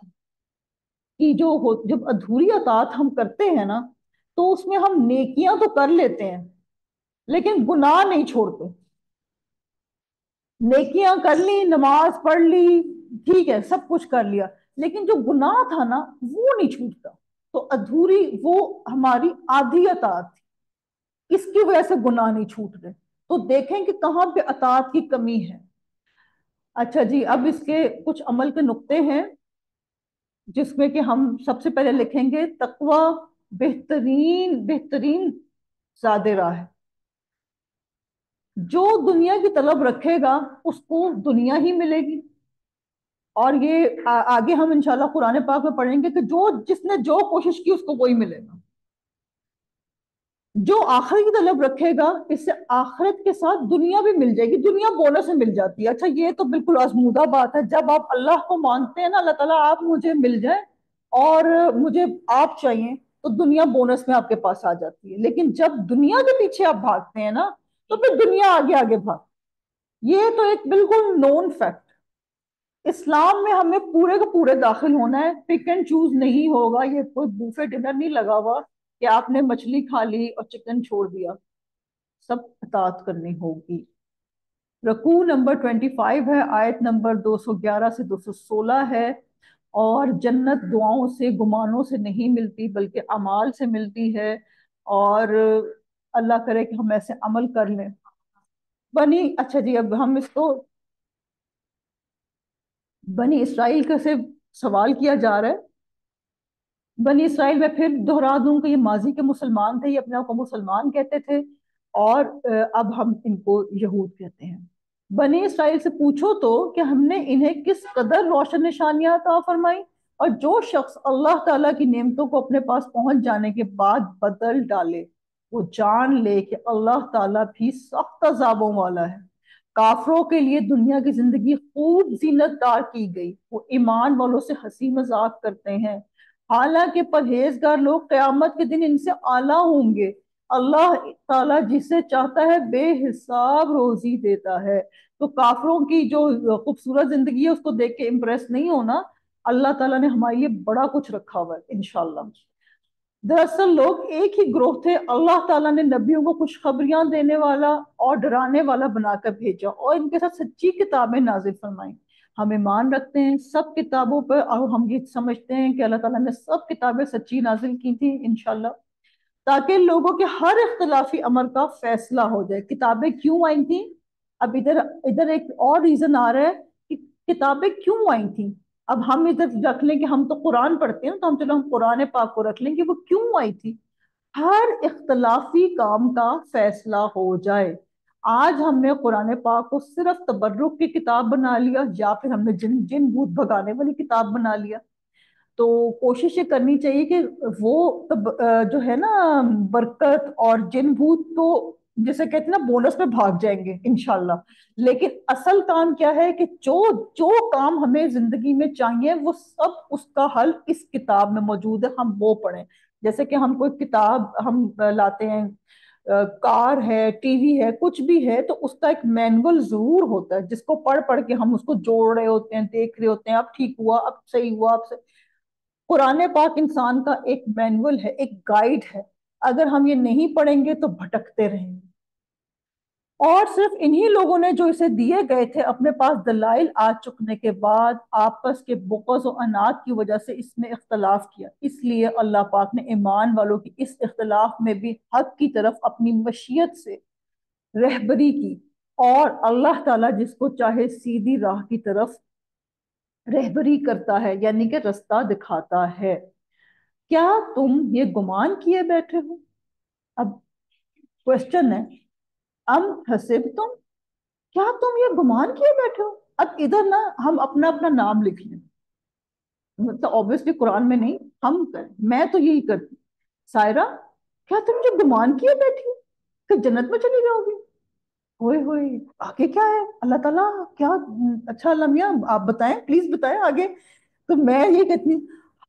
کی جب ادھوری اطاعت ہم کرتے ہیں نا تو اس میں ہم نیکیاں تو کر لیتے ہیں لیکن گناہ نہیں چھوڑتے. نیکیاں کر لی، نماز پڑھ لی، ٹھیک ہے سب کچھ کر لیا، لیکن جو گناہ تھا نا وہ نہیں چھوٹتا. تو ادھوری وہ ہماری آدھی اطاعت تھی. اس کی وجہ سے گناہ نہیں چھوٹ رہے. تو دیکھیں کہ کہاں پہ اطاعت کی کمی ہے. اچھا جی، اب اس کے کچھ عمل کے نقطے ہیں جس میں کہ ہم سب سے پہلے لکھیں گے تقوی بہترین بہترین زیادہ راہ ہے. جو دنیا کی طلب رکھے گا اس کو دنیا ہی ملے گی. اور یہ آگے ہم انشاءاللہ قرآن پاک میں پڑھیں گے کہ جس نے جو کوشش کی اس کو وہی ملے گا. جو آخرت کی طلب رکھے گا اس سے آخرت کے ساتھ دنیا بھی مل جائے گی، دنیا بونس میں مل جاتی ہے. اچھا یہ تو بالکل آزمودہ بات ہے، جب آپ اللہ کو مانتے ہیں نا، اللہ تعالیٰ آپ مجھے مل جائیں اور مجھے آپ چاہیے، تو دنیا بونس میں آپ کے پاس آ جاتی ہے. لیکن جب دنیا کے پیچھے آپ بھاگتے ہیں نا تو پھر دنیا آگے آگے بھاگ. یہ تو ایک بالکل نون فیکٹ. اسلام میں ہمیں پورے کے پورے داخل ہونا ہے، پک اینڈ چوز نہیں ہوگا. یہ کوئی بوفے ڈنر نہیں لگا ہوا کہ آپ نے مچھلی کھا لی اور چکن چھوڑ دیا. سب اطاعت کرنی ہوگی. رکوع نمبر 25 ہے، آیت نمبر 211 سے 216 ہے. اور جنت دعاؤں سے گمانوں سے نہیں ملتی بلکہ اعمال سے ملتی ہے. اور اللہ کرے کہ ہم ایسے عمل کر لیں. اچھا جی، اب ہم اس کو بنی اسرائیل کا سے سوال کیا جا رہا ہے. بنی اسرائیل میں پھر دہرا دوں کہ یہ ماضی کے مسلمان تھے، یہ اپنے آپ کو مسلمان کہتے تھے، اور اب ہم ان کو یہود کہتے ہیں. بنی اسرائیل سے پوچھو تو کہ ہم نے انہیں کس قدر روشن نشانیاں عطا فرمائی، اور جو شخص اللہ تعالیٰ کی نعمتوں کو اپنے پاس پہنچ جانے کے بعد بدل ڈالے وہ جان لے کہ اللہ تعالیٰ بھی سخت عذابوں والا ہے. کافروں کے لیے دنیا کی زندگی خوب زینت دار کی گئی، وہ ایمان والوں سے ہنسی مذاق کرتے ہیں. حالانکہ پرہیزگار لوگ قیامت کے دن ان سے اعلیٰ ہوں گے. اللہ تعالیٰ جسے چاہتا ہے بے حساب روزی دیتا ہے. تو کافروں کی جو خوبصورت زندگی ہے اس کو دیکھ کے امپریس نہیں ہونا. اللہ تعالیٰ نے ہمارے لیے بڑا کچھ رکھا ہوا ہے انشاءاللہ. دراصل لوگ ایک ہی گروہ تھے. اللہ تعالیٰ نے نبیوں کو خوشخبریاں دینے والا اور ڈرانے والا بنا کر بھیجا اور ان کے ساتھ سچی کتابیں نازل فرمائیں. ہم ایمان رکھتے ہیں سب کتابوں پر، اور ہم یہ سمجھتے ہیں کہ اللہ تعالیٰ نے سب کتابیں سچی نازل کی تھی انشاءاللہ، تاکہ لوگوں کے ہر اختلافی امر کا فیصلہ ہو جائے. کتابیں کیوں آئی تھیں؟ اب ادھر ایک اور ریزن آ رہا ہے کہ کتابیں کیوں آئی تھیں. اب ہم ادھر رکھ لیں کہ ہم تو قرآن پڑھتے ہیں، تو ہم قرآن پاک کو رکھ لیں کہ وہ کیوں آئی تھی. ہر اختلافی کام کا فیصلہ ہو جائے. آج ہم نے قرآن پاک کو صرف تبرک کی کتاب بنا لیا، یا پھر ہم نے جن بھوت بھگانے والی کتاب بنا لیا. تو کوشش یہ کرنی چاہیے کہ وہ جو ہے نا برکت اور جن بھوت تو جسے کہتے ہیں نا بونس میں بھاگ جائیں گے انشاءاللہ. لیکن اصل کام کیا ہے کہ جو کام ہمیں زندگی میں چاہیے وہ سب اس کا حل اس کتاب میں موجود ہے، ہم وہ پڑھیں. جیسے کہ ہم کوئی کتاب ہم لاتے ہیں، کار ہے، ٹی وی ہے، کچھ بھی ہے، تو اس کا ایک مینول ضرور ہوتا ہے جس کو پڑھ پڑھ کے ہم اس کو جوڑ رہے ہوتے ہیں، دیکھ رہے ہوتے ہیں اب ٹھیک ہوا، اب صحیح ہوا، اب صحیح. قرآن پاک انسان کا ایک مینول ہے، ایک گائیڈ ہے. اگر ہم یہ نہیں پڑھیں گے تو بھٹکتے رہیں گے. اور صرف انہی لوگوں نے جو اسے دیے گئے تھے اپنے پاس دلائل آ چکنے کے بعد آپس کے بغض و عناد کی وجہ سے اس میں اختلاف کیا. اس لیے اللہ پاک نے ایمان والوں کی اس اختلاف میں بھی حق کی طرف اپنی مشیت سے رہبری کی، اور اللہ تعالیٰ جس کو چاہے سیدھی راہ کی طرف رہبری کرتا ہے، یعنی کہ رستہ دکھاتا ہے. کیا تم یہ گمان کیے بیٹھے ہو؟ اب کوشچن ہے، ام حسبتم، کیا تم یہ گمان کیے بیٹھے ہو؟ اب ادھر نا ہم اپنا اپنا نام لکھ لیں، مطلب obviously قرآن میں نہیں، ہم کریں، میں تو یہی کرتی. سائرہ، کیا تم یہ گمان کیے بیٹھی ہو کہ جنت میں چلی جاؤ گی؟ ہوئے ہوئے آگے کیا ہے؟ اللہ تعالیٰ کیا اچھا. اللہ میاں آپ بتائیں، پلیز بتائیں آگے. تو میں یہ کہتی ہوں،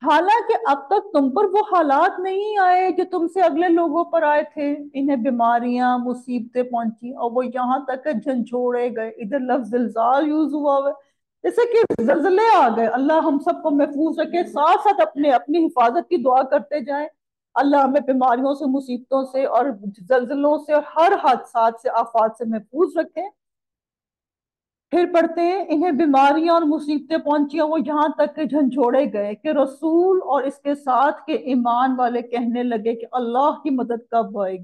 حالانکہ اب تک تم پر وہ حالات نہیں آئے جو تم سے اگلے لوگوں پر آئے تھے. انہیں بیماریاں مصیبتیں پہنچی اور وہ یہاں تک کہ جھنجھوڑے گئے. ادھر لفظ زلزال یوز ہوا ہوا ہے، جیسے کہ زلزلے آ گئے. اللہ ہم سب کو محفوظ رکھے. ساتھ ساتھ اپنی حفاظت کی دعا کرتے جائیں. اللہ ہمیں بیماریوں سے، مصیبتوں سے اور زلزلوں سے اور ہر حادثات سے، آفات سے محفوظ رکھیں. پھر پڑھتے ہیں، انہیں بیماریاں اور مصیبتیں پہنچی اور وہ یہاں تک کہ جھنجھوڑے گئے کہ رسول اور اس کے ساتھ کے ایمان والے کہنے لگے کہ اللہ کی مدد کب آئے گی.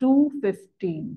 215।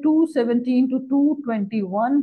217 to 221।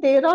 13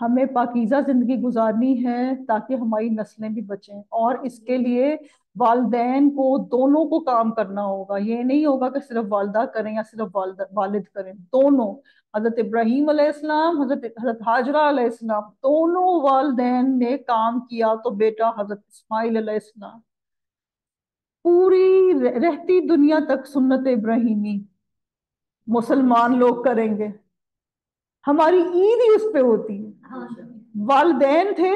ہمیں پاکیزہ زندگی گزارنی ہے تاکہ ہماری نسلیں بھی بچیں، اور اس کے لیے والدین کو دونوں کو کام کرنا ہوگا۔ یہ نہیں ہوگا کہ صرف والدہ کریں یا صرف والد کریں، دونوں۔ حضرت ابراہیم علیہ السلام، حضرت ہاجرہ علیہ السلام، دونوں والدین نے کام کیا تو بیٹا حضرت اسماعیل علیہ السلام۔ پوری رہتی دنیا تک سنت ابراہیمی مسلمان لوگ کریں گے، ہماری عید ہی اس پہ ہوتی ہے۔ والدین تھے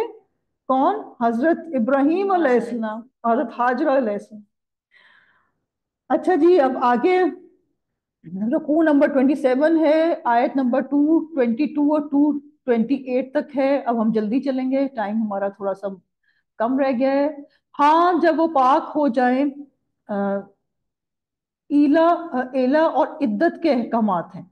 کون؟ حضرت ابراہیم علیہ السلام، حضرت ہاجرہ علیہ السلام۔ اچھا جی، اب آگے رکوع نمبر 27 ہے، آیت نمبر 222 اور 228 تک ہے۔ اب ہم جلدی چلیں گے، ٹائم ہمارا تھوڑا سا کم رہ گیا ہے۔ ہاں جب وہ پاک ہو جائیں، ایلا اور عدت کے احکامات ہیں۔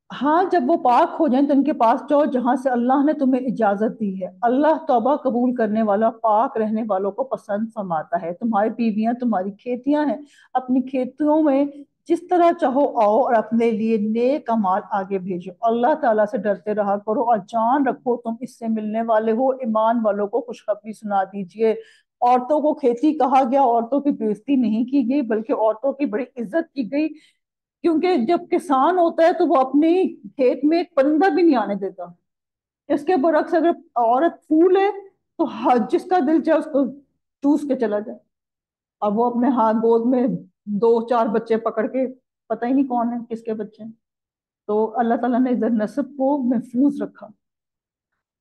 ہاں جب وہ پاک ہو جائیں تو ان کے پاس جاؤ جہاں سے اللہ نے تمہیں اجازت دی ہے۔ اللہ توبہ قبول کرنے والا، پاک رہنے والوں کو پسند فرماتا ہے۔ تمہاری بیویاں تمہاری کھیتیاں ہیں، اپنی کھیتیوں میں جس طرح چاہو آؤ اور اپنے لیے نیک اعمال آگے بھیجو۔ اللہ تعالیٰ سے ڈرتے رہا کرو اور جان رکھو تم اس سے ملنے والے ہو۔ ایمان والوں کو خوشخبری سنا دیجئے۔ عورتوں کو کھیتی کہا گیا، عورتوں کی بےزتی نہیں کی گئی بلکہ عورتوں کی بڑی عزت کی گئی، کیونکہ جب کسان ہوتا ہے تو وہ اپنے کھیت میں ایک پرندہ بھی نہیں آنے دیتا۔ اس کے برعکس اگر عورت پھول ہے تو جس کا دل چاہے اس کو چوس کے چلا جائے، اب وہ اپنے ہاتھ گود میں 2 4 بچے پکڑ کے، پتہ ہی نہیں کون ہے کس کے بچے ہیں۔ تو اللہ تعالیٰ نے ادھر نسب کو محفوظ رکھا۔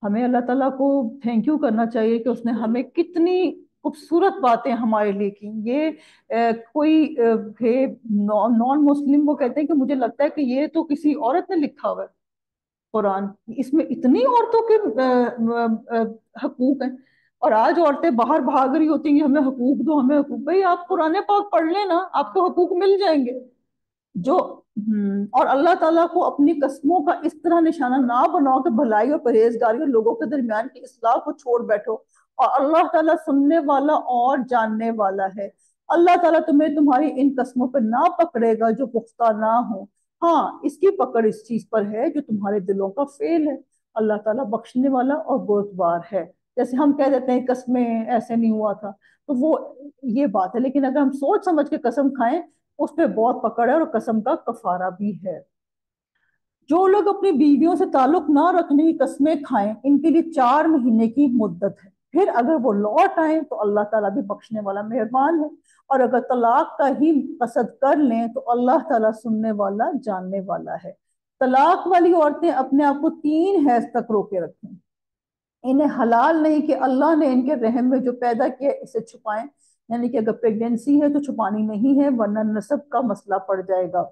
ہمیں اللہ تعالیٰ کو تھینک یو کرنا چاہیے کہ اس نے ہمیں کتنی خوبصورت باتیں ہمارے لیے کی۔ یہ کوئی تھے نان مسلم، وہ کہتے ہیں کہ مجھے لگتا ہے کہ یہ تو کسی عورت نے لکھا ہوا ہے قرآن، اس میں اتنی عورتوں کے حقوق ہیں، اور آج عورتیں باہر بھاگ رہی ہوتی ہیں کہ ہمیں حقوق دو، ہمیں حقوق۔ بھئی آپ قرآن پاک پڑھ لیں نا، آپ کو حقوق مل جائیں گے۔ جو اور اللہ تعالیٰ کو اپنی قسموں کا اس طرح نشانہ نہ بناؤ کہ بھلائی اور پرہیزگاری اور لوگوں کے درمیان کی اصلاح کو چھوڑ بیٹھو، اور اللہ تعالیٰ سننے والا اور جاننے والا ہے۔ اللہ تعالیٰ تمہیں تمہاری ان قسموں پہ نہ پکڑے گا جو پختہ نہ ہو، ہاں اس کی پکڑ اس چیز پر ہے جو تمہارے دلوں کا فعل ہے۔ اللہ تعالیٰ بخشنے والا اور بردبار ہے۔ جیسے ہم کہہ دیتے ہیں قسمیں ایسے نہیں ہوا تھا، تو وہ یہ بات ہے، لیکن اگر ہم سوچ سمجھ کے قسم کھائیں اس پہ بہت پکڑ ہے اور قسم کا کفارہ بھی ہے۔ جو لوگ اپنی بیویوں سے تعلق نہ رکھنے کی قسمیں کھائیں ان کے لیے 4 مہینے کی مدت ہے، پھر اگر وہ لوٹ آئیں تو اللہ تعالیٰ بھی بخشنے والا مہربان ہے، اور اگر طلاق کا ہی قصد کر لیں تو اللہ تعالیٰ سننے والا جاننے والا ہے۔ طلاق والی عورتیں اپنے آپ کو 3 حیض تک روکے رکھیں۔ انہیں حلال نہیں کہ اللہ نے ان کے رحم میں جو پیدا کیا اسے چھپائیں، یعنی کہ اگر پریگنینسی ہے تو چھپانی نہیں ہے ورنہ نسب کا مسئلہ پڑ جائے گا۔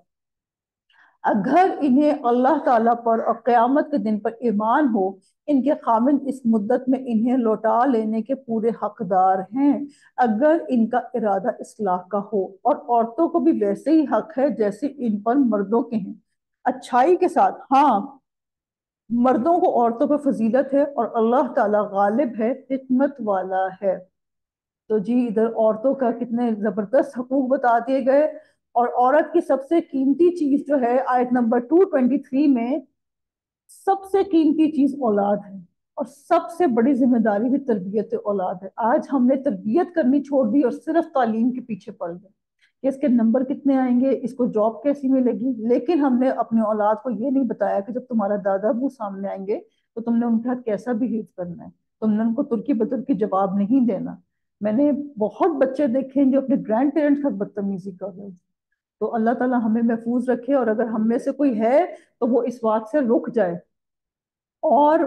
اگر انہیں اللہ تعالیٰ پر اور قیامت کے دن پر ایمان ہو، ان کے خامند اس مدت میں انہیں لوٹا لینے کے پورے حقدار ہیں، اگر ان کا ارادہ اصلاح کا ہو، اور عورتوں کو بھی ویسے ہی حق ہے جیسے ان پر مردوں کے ہیں، اچھائی کے ساتھ۔ ہاں مردوں کو عورتوں پر فضیلت ہے اور اللہ تعالیٰ غالب ہے، حکمت والا ہے۔ تو جی ادھر عورتوں کا کتنے زبردست حقوق بتا دیے گئے، اور عورت کی سب سے قیمتی چیز جو ہے آیت نمبر 223 میں، سب سے قیمتی چیز اولاد ہے، اور سب سے بڑی ذمہ داری بھی تربیت اولاد ہے۔ آج ہم نے تربیت کرنی چھوڑ دی اور صرف تعلیم کے پیچھے پڑ گئے کہ اس کے نمبر کتنے آئیں گے، اس کو جاب کیسی ملے گی، لیکن ہم نے اپنی اولاد کو یہ نہیں بتایا کہ جب تمہارا دادا ابو سامنے آئیں گے تو تم نے ان کے ساتھ کیسا بہیو کرنا ہے، تم نے ان کو ترکی بدرکی جواب نہیں دینا۔ میں نے بہت بچے دیکھے ہیں جو اپنے گرینڈ پیرنٹس کا بدتمیزی کر رہے ہیں۔ تو اللہ تعالیٰ ہمیں محفوظ رکھے، اور اگر ہم میں سے کوئی ہے تو وہ اس بات سے رک جائے۔ اور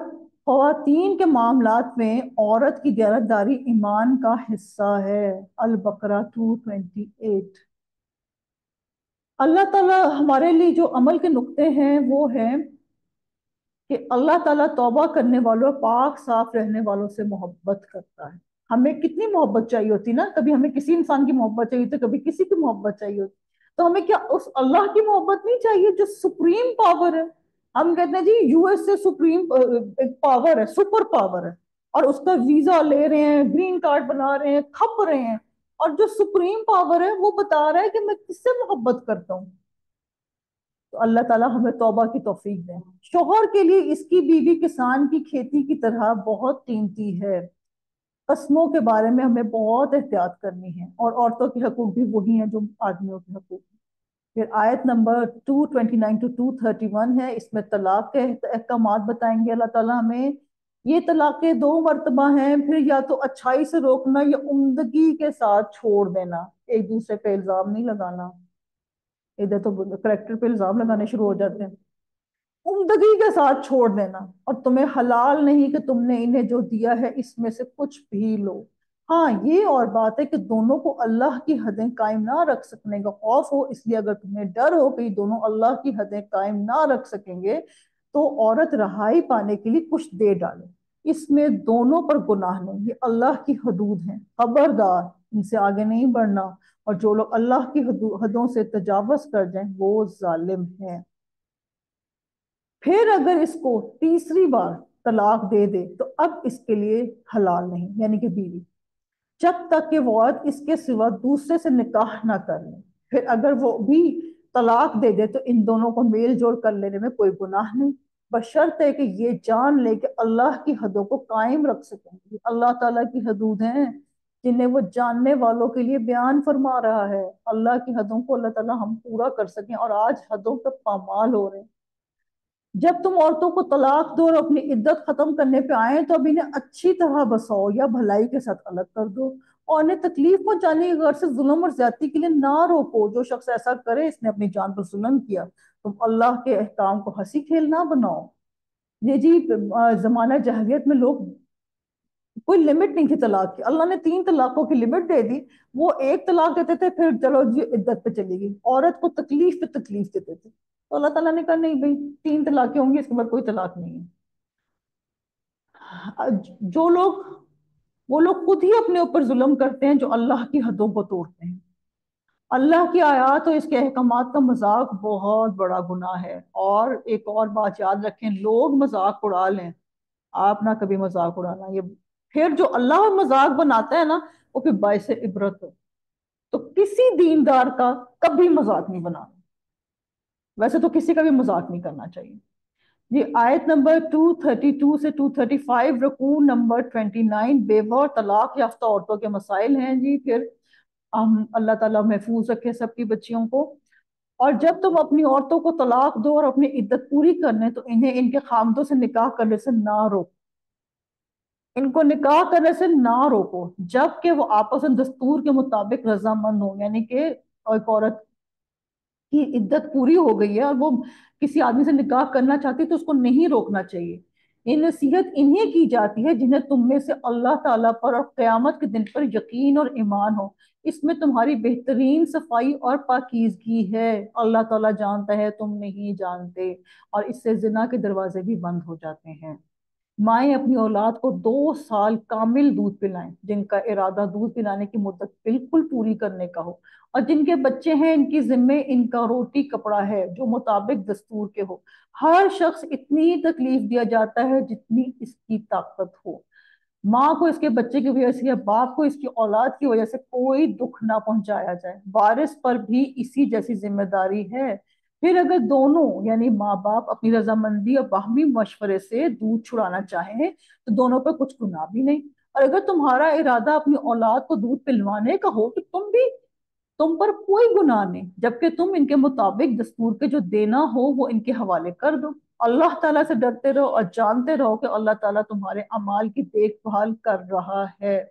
خواتین کے معاملات میں عورت کی دیانتداری ایمان کا حصہ ہے، البقرہ 228۔ اللہ تعالیٰ ہمارے لیے جو عمل کے نقطے ہیں وہ ہیں کہ اللہ تعالیٰ توبہ کرنے والوں، پاک صاف رہنے والوں سے محبت کرتا ہے۔ ہمیں کتنی محبت چاہیے ہوتی نا، کبھی ہمیں کسی انسان کی محبت چاہیے ہوتی، کبھی کسی کی محبت چاہیے ہوتی، تو ہمیں کیا اس اللہ کی محبت نہیں چاہیے جو سپریم پاور ہے؟ ہم کہتے ہیں جی یو ایس سے سپریم پاور ہے، سپر پاور ہے، اور اس کا ویزا لے رہے ہیں، گرین کارڈ بنا رہے ہیں، کھپ رہے ہیں، اور جو سپریم پاور ہے وہ بتا رہا ہے کہ میں کس سے محبت کرتا ہوں۔ تو اللہ تعالیٰ ہمیں توبہ کی توفیق دے۔ شوہر کے لیے اس کی بیوی کسان کی کھیتی کی طرح بہت قیمتی ہے۔ قسموں کے بارے میں ہمیں بہت احتیاط کرنی ہے، اور عورتوں کے حقوق بھی وہی ہیں جو آدمیوں کے حقوق ہیں۔ پھر آیت نمبر 229 to 231 ہے، اس میں طلاق کے احکامات بتائیں گے اللہ تعالیٰ ہمیں۔ یہ طلاقیں 2 مرتبہ ہیں، پھر یا تو اچھائی سے روکنا یا عمدگی کے ساتھ چھوڑ دینا، ایک دوسرے پہ الزام نہیں لگانا۔ ادھر تو کریکٹر پہ الزام لگانے شروع ہو جاتے ہیں۔ عمدگی کے ساتھ چھوڑ دینا، اور تمہیں حلال نہیں کہ تم نے انہیں جو دیا ہے اس میں سے کچھ بھی لو۔ ہاں یہ اور بات ہے کہ دونوں کو اللہ کی حدیں قائم نہ رکھ سکنے کا خوف ہو، اس لیے اگر تمہیں ڈر ہو کہ دونوں اللہ کی حدیں قائم نہ رکھ سکیں گے تو عورت رہائی پانے کے لیے کچھ دے ڈالے، اس میں دونوں پر گناہ نہیں، یہ اللہ کی حدود ہیں، خبردار ان سے آگے نہیں بڑھنا، اور جو لوگ اللہ کی حدوں سے تجاوز کر جائیں وہ ظالم ہیں۔ پھر اگر اس کو تیسری بار طلاق دے دے تو اب اس کے لیے حلال نہیں، یعنی کہ بیوی، جب تک کہ وہ عورت اس کے سوا دوسرے سے نکاح نہ کر لے۔ پھر اگر وہ بھی طلاق دے دے تو ان دونوں کو میل جوڑ کر لینے میں کوئی گناہ نہیں، بشرط ہے کہ یہ جان لے کہ اللہ کی حدوں کو قائم رکھ سکیں گے۔ اللہ تعالیٰ کی حدود ہیں جنہیں وہ جاننے والوں کے لیے بیان فرما رہا ہے۔ اللہ کی حدوں کو اللہ تعالیٰ ہم پورا کر سکیں، اور آج حدوں پہ پامال ہو رہے ہیں۔ جب تم عورتوں کو طلاق دو اور اپنی عدت ختم کرنے پہ آئیں تو اب انہیں اچھی طرح بساؤ یا بھلائی کے ساتھ الگ کر دو، اور انہیں تکلیف پہنچانے کی غرض سے ظلم اور زیادتی کے لیے نہ روکو۔ جو شخص ایسا کرے اس نے اپنی جان پر ظلم کیا۔ تم اللہ کے احکام کو ہنسی کھیل نہ بناؤ۔ یہ جی زمانہ جاہلیت میں لوگ کوئی لمٹ نہیں تھی طلاق کی، اللہ نے 3 طلاقوں کی لمٹ دے دی، وہ ایک طلاق دیتے تھے پھر چلو جی عدت پہ چلی گئی، عورت کو تکلیف پہ تکلیف دیتے تھے، تو اللہ تعالیٰ نے کہا نہیں بھائی 3 طلاقیں ہوں گی، اس کے بعد کوئی طلاق نہیں ہے۔ جو لوگ وہ لوگ خود ہی اپنے اوپر ظلم کرتے ہیں جو اللہ کی حدوں کو توڑتے ہیں۔ اللہ کی آیات اور اس کے احکامات کا مذاق بہت بڑا گناہ ہے، اور ایک اور بات یاد رکھیں، لوگ مذاق اڑا لیں، آپ نہ کبھی مذاق اڑانا۔ یہ پھر جو اللہ مذاق بناتا ہے نا وہ پھر باعث عبرت ہے، تو کسی دیندار کا کبھی مذاق نہیں بنانا، ویسے تو کسی کا بھی مذاق نہیں کرنا چاہیے۔ یہ آیت نمبر 232 سے 235، رکوع نمبر 29، بیوہ اور طلاق یافتہ عورتوں کے مسائل ہیں جی۔ پھر اللہ تعالیٰ محفوظ رکھے سب کی بچیوں کو۔ اور جب تم اپنی عورتوں کو طلاق دو اور اپنی عدت پوری کرنے تو انہیں ان کے خامدوں سے نکاح کرنے سے نہ روکو، ان کو نکاح کرنے سے نہ روکو جب کہ وہ آپس میں دستور کے مطابق رضامند ہوں، یعنی کہ ایک عورت کی عدت پوری ہو گئی ہے اور وہ کسی آدمی سے نکاح کرنا چاہتی ہے تو اس کو نہیں روکنا چاہیے۔ یہ نصیحت انہیں کی جاتی ہے جنہیں تم میں سے اللہ تعالیٰ پر اور قیامت کے دن پر یقین اور ایمان ہو، اس میں تمہاری بہترین صفائی اور پاکیزگی ہے، اللہ تعالیٰ جانتا ہے تم نہیں جانتے، اور اس سے زنا کے دروازے بھی بند ہو جاتے ہیں۔ مائیں اپنی اولاد کو 2 سال کامل دودھ پلائیں، جن کا ارادہ دودھ پلانے کی مدت بالکل پوری کرنے کا ہو، اور جن کے بچے ہیں ان کی ذمے ان کا روٹی کپڑا ہے جو مطابق دستور کے ہو۔ ہر شخص اتنی تکلیف دیا جاتا ہے جتنی اس کی طاقت ہو۔ ماں کو اس کے بچے کی وجہ سے یا باپ کو اس کی اولاد کی وجہ سے کوئی دکھ نہ پہنچایا جائے، وارث پر بھی اسی جیسی ذمہ داری ہے۔ پھر اگر دونوں یعنی ماں باپ اپنی رضامندی اور باہمی مشورے سے دودھ چھڑانا چاہیں تو دونوں پر کچھ گناہ بھی نہیں، اور اگر تمہارا ارادہ اپنی اولاد کو دودھ پلوانے کا ہو تو تم پر کوئی گناہ نہیں، جبکہ تم ان کے مطابق دستور کے جو دینا ہو وہ ان کے حوالے کر دو۔ اللہ تعالیٰ سے ڈرتے رہو اور جانتے رہو کہ اللہ تعالیٰ تمہارے اعمال کی دیکھ بھال کر رہا ہے۔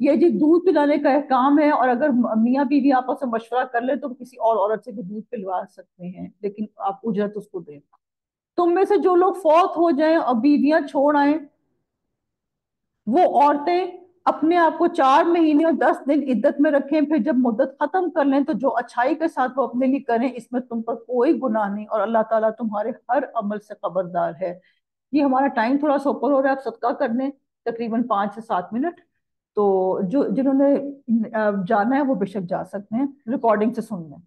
یہ جی دودھ پلانے کا احکام ہے، اور اگر میاں بیوی آپس میں مشورہ کر لیں تو کسی اور عورت سے بھی دودھ پلوا سکتے ہیں، لیکن آپ اجرت اس کو دیں۔ تم میں سے جو لوگ فوت ہو جائیں اور بیویاں چھوڑ آئیں وہ عورتیں اپنے آپ کو 4 مہینے اور 10 دن عدت میں رکھیں، پھر جب مدت ختم کر لیں تو جو اچھائی کے ساتھ وہ اپنے لیے کریں، اس میں تم پر کوئی گناہ نہیں، اور اللہ تعالیٰ تمہارے ہر عمل سے خبردار ہے۔ یہ ہمارا ٹائم تھوڑا سا اوپر ہو رہا ہے، آپ صدقہ کر لیں تقریباً 5 سے 7 منٹ، تو جنہوں نے جانا ہے وہ بے شک جا سکتے ہیں، ریکارڈنگ سے سن لیں۔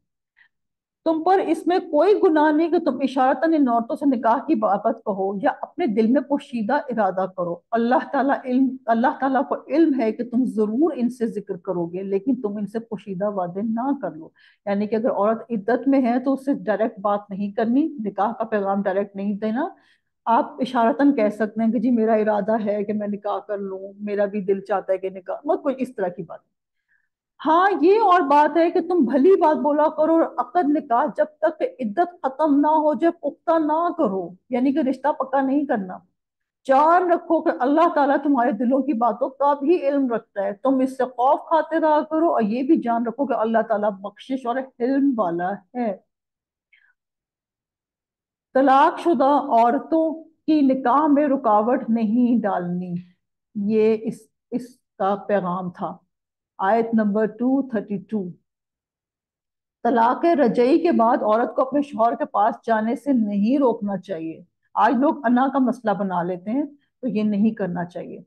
تم پر اس میں کوئی گناہ نہیں کہ تم اشارتاً ان عورتوں سے نکاح کی بابت کہو یا اپنے دل میں پوشیدہ ارادہ کرو۔ اللہ تعالیٰ کو علم ہے کہ تم ضرور ان سے ذکر کرو گے، لیکن تم ان سے پوشیدہ وعدے نہ کر لو۔ یعنی کہ اگر عورت عدت میں ہے تو اس سے ڈائریکٹ بات نہیں کرنی، نکاح کا پیغام ڈائریکٹ نہیں دینا۔ آپ اشارتاً کہہ سکتے ہیں کہ جی میرا ارادہ ہے کہ میں نکاح کر لوں، میرا بھی دل چاہتا ہے کہ نکاح، مت کوئی اس طرح کی بات۔ ہاں یہ اور بات ہے کہ تم بھلی بات بولا کرو اور عقد نکاح جب تک کہ عدت ختم نہ ہو جائے پختہ نہ کرو، یعنی کہ رشتہ پکا نہیں کرنا۔ جان رکھو کہ اللہ تعالیٰ تمہارے دلوں کی باتوں کا بھی علم رکھتا ہے، تم اس سے خوف کھاتے رہا کرو، اور یہ بھی جان رکھو کہ اللہ تعالیٰ بخشش اور حلم والا ہے۔ طلاق شدہ عورتوں کی نکاح میں رکاوٹ نہیں ڈالنی، یہ اس کا پیغام تھا۔ آیت نمبر 232۔ طلاق رجعی کے بعد عورت کو اپنے شوہر کے پاس جانے سے نہیں روکنا چاہیے۔ آج لوگ انا کا مسئلہ بنا لیتے ہیں، تو یہ نہیں کرنا چاہیے۔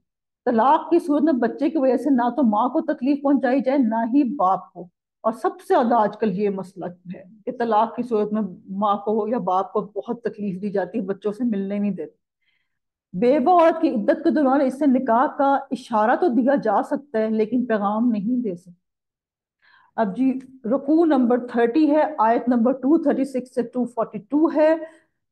طلاق کی صورت میں بچے کی وجہ سے نہ تو ماں کو تکلیف پہنچائی جائے نہ ہی باپ کو، اور سب سے زیادہ آج کل یہ مسئلہ ہے کہ طلاق کی صورت میں ماں کو یا باپ کو بہت تکلیف دی جاتی ہے، بچوں سے ملنے نہیں دیتے۔ بیوہ عورت کی عدت کے دوران اس سے نکاح کا اشارہ تو دیا جا سکتا ہے لیکن پیغام نہیں دے سکتا۔ اب جی رکوع نمبر 30 ہے، آیت نمبر 236 سے 242 ہے،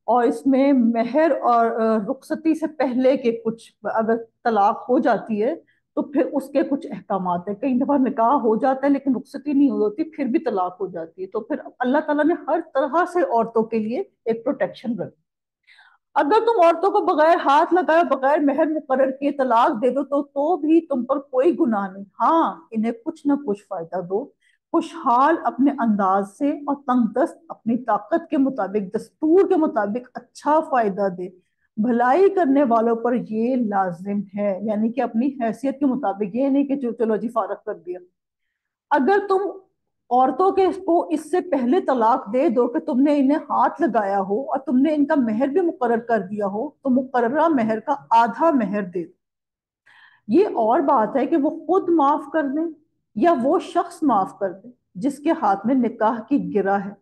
اور اس میں مہر اور رخصتی سے پہلے کے کچھ، اگر طلاق ہو جاتی ہے تو پھر اس کے کچھ احکامات ہیں۔ کئی دفعہ نکاح ہو جاتا ہے لیکن رخصتی نہیں ہوتی، پھر بھی طلاق ہو جاتی ہے، تو پھر اللہ تعالیٰ نے ہر طرح سے عورتوں کے لیے ایک پروٹیکشن رکھی۔ اگر تم عورتوں کو بغیر ہاتھ لگائے بغیر مہر مقرر کیے طلاق دے دو تو بھی تم پر کوئی گناہ نہیں، ہاں انہیں کچھ نہ کچھ فائدہ دو، خوشحال اپنے انداز سے اور تنگ دست اپنی طاقت کے مطابق دستور کے مطابق اچھا فائدہ دے، بھلائی کرنے والوں پر یہ لازم ہے، یعنی کہ اپنی حیثیت کے مطابق، یہ نہیں کہ چلو جی فارغ کر دیا۔ اگر تم عورتوں کے کو اس سے پہلے طلاق دے دو کہ تم نے انہیں ہاتھ لگایا ہو اور تم نے ان کا مہر بھی مقرر کر دیا ہو تو مقررہ مہر کا آدھا مہر دے دو۔ یہ اور بات ہے کہ وہ خود معاف کر دیں یا وہ شخص معاف کر دے جس کے ہاتھ میں نکاح کی گرہ ہے،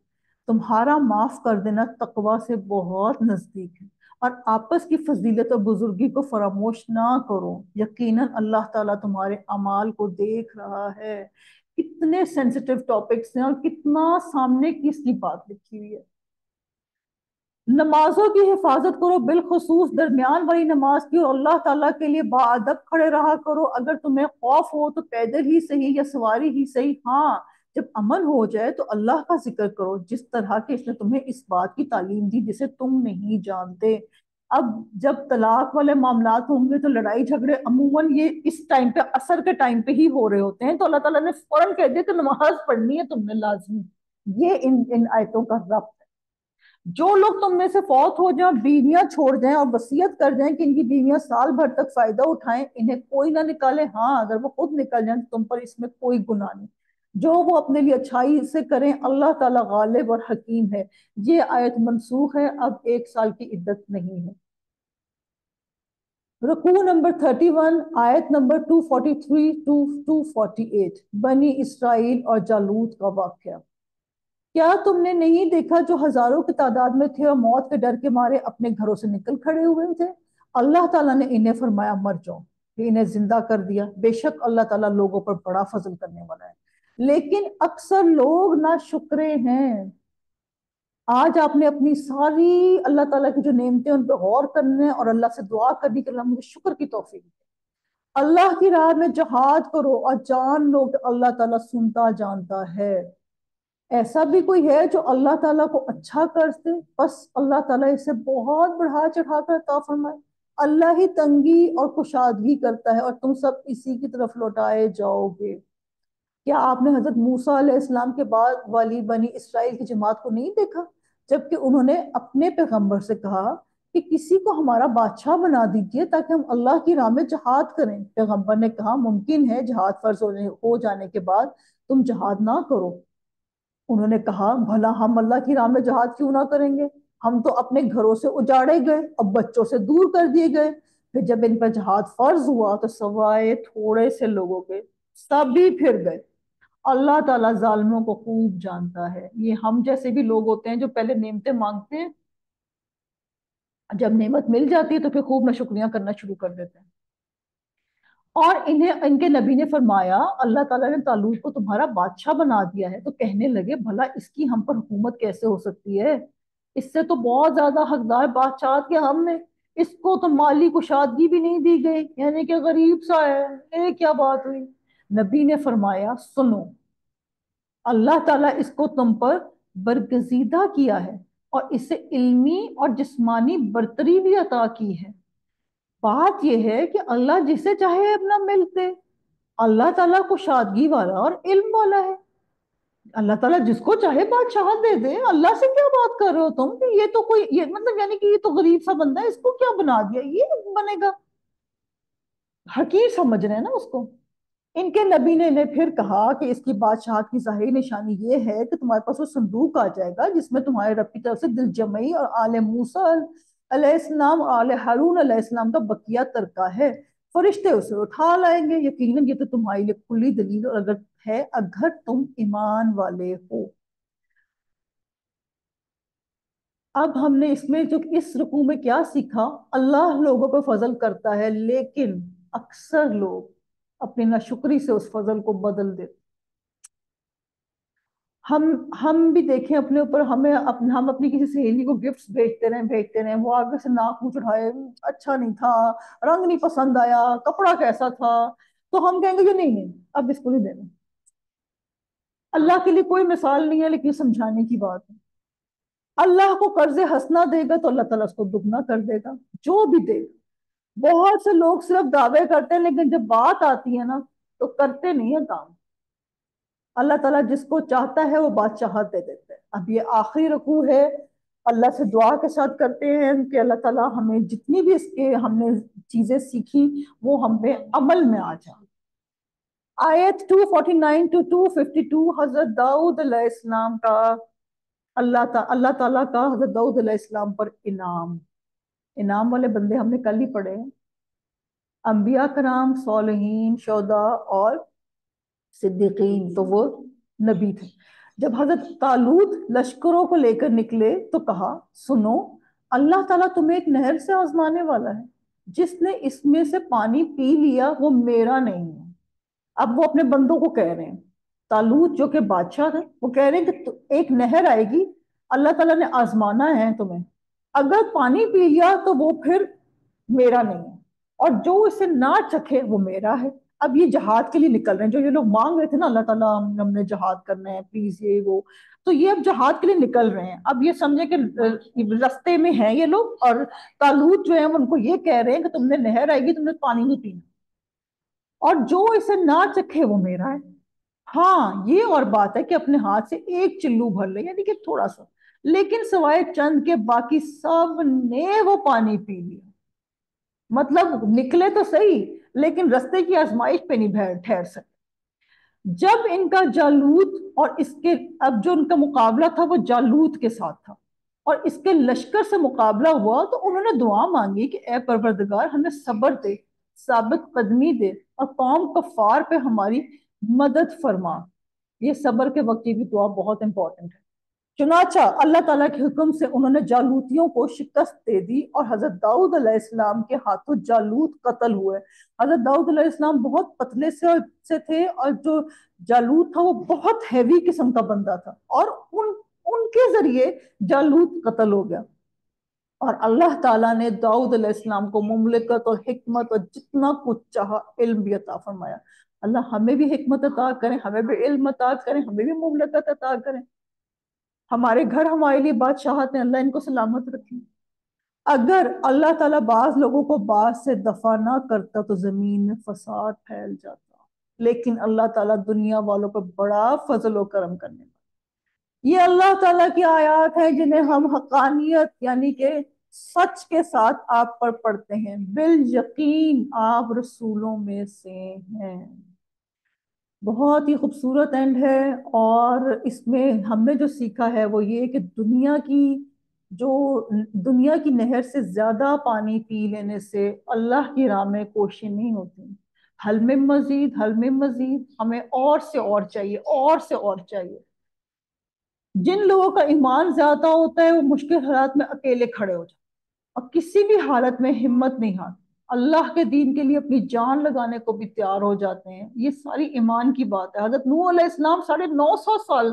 تمہارا معاف کر دینا تقوی سے بہت نزدیک ہے، اور آپس کی فضیلت اور بزرگی کو فراموش نہ کرو، یقیناً اللہ تعالیٰ تمہارے اعمال کو دیکھ رہا ہے۔ کتنے سینسیٹیو ٹاپکس ہیں اور کتنا سامنے کی اس کی بات لکھی ہوئی ہے۔ نمازوں کی حفاظت کرو، بالخصوص درمیان والی نماز کی، اور اللہ تعالیٰ کے لیے باادب کھڑے رہا کرو۔ اگر تمہیں خوف ہو تو پیدل ہی صحیح یا سواری ہی صحیح، ہاں جب امن ہو جائے تو اللہ کا ذکر کرو جس طرح کہ اس نے تمہیں اس بات کی تعلیم دی جسے تم نہیں جانتے۔ اب جب طلاق والے معاملات ہوں گے تو لڑائی جھگڑے عموماً یہ اس ٹائم پہ، عصر کے ٹائم پہ ہی ہو رہے ہوتے ہیں، تو اللہ تعالیٰ نے فوراً کہہ دیا کہ نماز پڑھنی ہے تم نے لازمی۔ یہ ان آیتوں کا ربط ہے۔ جو لوگ تم میں سے فوت ہو جائیں، بیویاں چھوڑ جائیں اور وصیت کر جائیں کہ ان کی بیویاں سال بھر تک فائدہ اٹھائیں، انہیں کوئی نہ نکالے، ہاں اگر وہ خود نکل جائیں تو تم پر اس میں کوئی گناہ نہیں، جو وہ اپنے لیے اچھائی سے کریں، اللہ تعالیٰ غالب اور حکیم ہے۔ یہ آیت منسوخ ہے، اب 1 سال کی عدت نہیں ہے۔ رکوع نمبر 31، آیت نمبر 243 to 248، بنی اسرائیل اور جالوت کا واقعہ۔ کیا تم نے نہیں دیکھا جو ہزاروں کی تعداد میں تھے اور موت کے ڈر کے مارے اپنے گھروں سے نکل کھڑے ہوئے تھے؟ اللہ تعالیٰ نے انہیں فرمایا مر جاؤ، کہ انہیں زندہ کر دیا، بے شک اللہ تعالیٰ لوگوں پر بڑا فضل کرنے والا ہے، لیکن اکثر لوگ نا شکرے ہیں۔ آج آپ نے اپنی ساری اللہ تعالیٰ کی جو نعمتیں ان پہ غور کرنے اور اللہ سے دعا کرنی کہ اللہ مجھے شکر کی توفیق دے۔ اللہ کی راہ میں جہاد کرو اور جان لو کہ اللہ تعالیٰ سنتا جانتا ہے۔ ایسا بھی کوئی ہے جو اللہ تعالیٰ کو اچھا کر دے بس اللہ تعالیٰ اسے بہت بڑھا چڑھا کر عطا فرمائے؟ اللہ ہی تنگی اور کشادگی کرتا ہے اور تم سب اسی کی طرف لوٹائے جاؤ گے۔ کیا آپ نے حضرت موسیٰ علیہ السلام کے بعد والی بنی اسرائیل کی جماعت کو نہیں دیکھا جبکہ انہوں نے اپنے پیغمبر سے کہا کہ کسی کو ہمارا بادشاہ بنا دیجئے تاکہ ہم اللہ کی راہ میں جہاد کریں؟ پیغمبر نے کہا ممکن ہے جہاد فرض ہو جانے کے بعد تم جہاد نہ کرو۔ انہوں نے کہا بھلا ہم اللہ کی راہ میں جہاد کیوں نہ کریں گے؟ ہم تو اپنے گھروں سے اجاڑے گئے اور بچوں سے دور کر دیے گئے۔ پھر جب ان پر جہاد فرض ہوا تو سوائے تھوڑے سے لوگوں کے سب بھی پھر گئے۔ اللہ تعالیٰ ظالموں کو خوب جانتا ہے. یہ ہم جیسے بھی لوگ ہوتے ہیں جو پہلے نعمتیں مانگتے ہیں، جب نعمت مل جاتی ہے تو پھر خوب ناشکریاں کرنا شروع کر دیتے ہیں. اور انہیں ان کے نبی نے فرمایا اللہ تعالیٰ نے طالوت کو تمہارا بادشاہ بنا دیا ہے. تو کہنے لگے بھلا اس کی ہم پر حکومت کیسے ہو سکتی ہے، اس سے تو بہت زیادہ حقدار بادشاہ کے ہم نے، اس کو تو مالی کشادگی بھی نہیں دی گئی، یعنی کہ غریب سا ہے، یہ کیا بات ہوئی. نبی نے فرمایا سنو، اللہ تعالیٰ اس کو تم پر برگزیدہ کیا ہے اور اسے علمی اور جسمانی برتری بھی عطا کی ہے. بات یہ ہے کہ اللہ جسے چاہے اپنا ملک دے. اللہ تعالیٰ کو شادگی والا اور علم والا ہے. اللہ تعالیٰ جس کو چاہے بادشاہ دے دے. اللہ سے کیا بات کر رہے ہو تم کہ یہ تو کوئی، یہ مطلب یعنی کہ یہ تو غریب سا بندہ ہے، اس کو کیا بنا دیا، یہ بنے گا. حقیر سمجھ رہے ہیں نا اس کو. ان کے نبی نے انہیں پھر کہا کہ اس کی بادشاہت کی ظاہری نشانی یہ ہے کہ تمہارے پاس وہ صندوق آ جائے گا جس میں تمہارے رب کی طرف سے دل جمعی اور آل موسیٰ علیہ السلام آل ہارون علیہ السلام کا بقیہ ترکہ ہے. فرشتے اسے اٹھا لائیں گے. یقیناً یہ تو تمہارے لیے کھلی دلیل اور اگر تم ایمان والے ہو. اب ہم نے اس میں جو اس رکوع میں کیا سیکھا، اللہ لوگوں پہ فضل کرتا ہے لیکن اکثر لوگ اپنی ناشکری سے اس فضل کو بدل دیتے. ہم ہم بھی دیکھیں اپنے اوپر، ہم اپنی کسی سہیلی کو گفٹس بھیجتے رہے، وہ آگے سے ناک منہ چڑھائے، اچھا نہیں تھا، رنگ نہیں پسند آیا، کپڑا کیسا تھا، تو ہم کہیں گے کہ نہیں نہیں اب اس کو نہیں دینا. اللہ کے لیے کوئی مثال نہیں ہے لیکن سمجھانے کی بات ہے. اللہ کو قرض حسنہ دے گا تو اللہ تعالیٰ اس کو دگنا کر دے گا، جو بھی دے گا. بہت سے لوگ صرف دعوے کرتے ہیں لیکن جب بات آتی ہے نا تو کرتے نہیں ہیں کام. اللہ تعالیٰ جس کو چاہتا ہے وہ بادشاہت دے دیتے ہیں. اب یہ آخری رکوع ہے، اللہ سے دعا کے ساتھ کرتے ہیں کہ اللہ تعالیٰ ہمیں جتنی بھی اس کے ہم نے چیزیں سیکھی وہ ہم پہ عمل میں آ جائیں. آیت 249 to 252 حضرت داؤد علیہ السلام کا اللہ تعالیٰ کا حضرت داؤد علیہ السلام پر انعام والے بندے ہم نے کل ہی پڑھے ہیں. انبیاء کرام، صالحین، شہداء اور صدیقین تو وہ نبی تھے. جب حضرت طالوت لشکروں کو لے کر نکلے تو کہا سنو، اللہ تعالیٰ تمہیں ایک نہر سے آزمانے والا ہے، جس نے اس میں سے پانی پی لیا وہ میرا نہیں ہے. اب وہ اپنے بندوں کو کہہ رہے ہیں، طالوت جو کہ بادشاہ تھے وہ کہہ رہے ہیں کہ ایک نہر آئے گی، اللہ تعالیٰ نے آزمانا ہے تمہیں، اگر پانی پی لیا تو وہ پھر میرا نہیں ہے، اور جو اسے نہ چکھے وہ میرا ہے. اب یہ جہاد کے لیے نکل رہے ہیں، جو یہ لوگ مانگ رہے تھے نا اللہ تعالیٰ ہم نے جہاد کرنا ہے پلیز یہ وہ، تو یہ اب جہاد کے لیے نکل رہے ہیں. اب یہ سمجھے کہ رستے میں ہیں یہ لوگ، اور طالوت جو ہے ان کو یہ کہہ رہے ہیں کہ تم نے نہر آئے گی تم نے پانی نہیں پینا، اور جو اسے نہ چکھے وہ میرا ہے. ہاں یہ اور بات ہے کہ اپنے ہاتھ سے ایک چلو بھر لے، یعنی کہ تھوڑا سا، لیکن سوائے چند کے باقی سب نے وہ پانی پی لیا. مطلب نکلے تو صحیح لیکن رستے کی آزمائش پہ نہیں ٹھہر سکتے. جب ان کا جالوت اور اس کے، اب جو ان کا مقابلہ تھا وہ جالوت کے ساتھ تھا اور اس کے لشکر سے مقابلہ ہوا، تو انہوں نے دعا مانگی کہ اے پروردگار ہمیں صبر دے، ثابت قدمی دے، اور قوم کفار پہ ہماری مدد فرما. یہ صبر کے وقت کی بھی دعا بہت امپورٹنٹ ہے. چنانچہ اللہ تعالیٰ کے حکم سے انہوں نے جالوتیوں کو شکست دے دی اور حضرت داؤد علیہ السلام کے ہاتھوں جالوت قتل ہوئے. حضرت داؤد علیہ السلام بہت پتلے سے تھے اور جو جالوت تھا وہ بہت ہیوی قسم کا بندہ تھا، اور ان کے ذریعے جالوت قتل ہو گیا. اور اللہ تعالیٰ نے داؤد علیہ السلام کو مملکت اور حکمت اور جتنا کچھ چاہا علم بھی عطا فرمایا. اللہ ہمیں بھی حکمت عطا کریں، ہمیں بھی علم عطا کریں، ہمیں بھی مملکت عطا کریں. ہمارے گھر ہمارے لیے بادشاہت ہیں، اللہ ان کو سلامت رکھیں. اگر اللہ تعالیٰ بعض لوگوں کو بعض سے دفع نہ کرتا تو زمین میں فساد پھیل جاتا، لیکن اللہ تعالیٰ دنیا والوں پر بڑا فضل و کرم کرنے والا. یہ اللہ تعالیٰ کی آیات ہیں جنہیں ہم حقانیت یعنی کہ سچ کے ساتھ آپ پر پڑھتے ہیں. بالیقین آپ رسولوں میں سے ہیں. بہت ہی خوبصورت اینڈ ہے، اور اس میں ہم نے جو سیکھا ہے وہ یہ کہ جو دنیا کی نہر سے زیادہ پانی پی لینے سے اللہ کی راہ میں کوشش نہیں ہوتی. حل میں مزید، حل میں مزید، ہمیں اور سے اور چاہیے، اور سے اور چاہیے۔ جن لوگوں کا ایمان زیادہ ہوتا ہے وہ مشکل حالات میں اکیلے کھڑے ہو جاتے ہیں اور کسی بھی حالت میں ہمت نہیں ہارتے، اللہ کے دین کے لیے اپنی جان لگانے کو بھی تیار ہو جاتے ہیں۔ یہ ساری ایمان کی بات ہے۔ حضرت نوح علیہ السلام 950 سال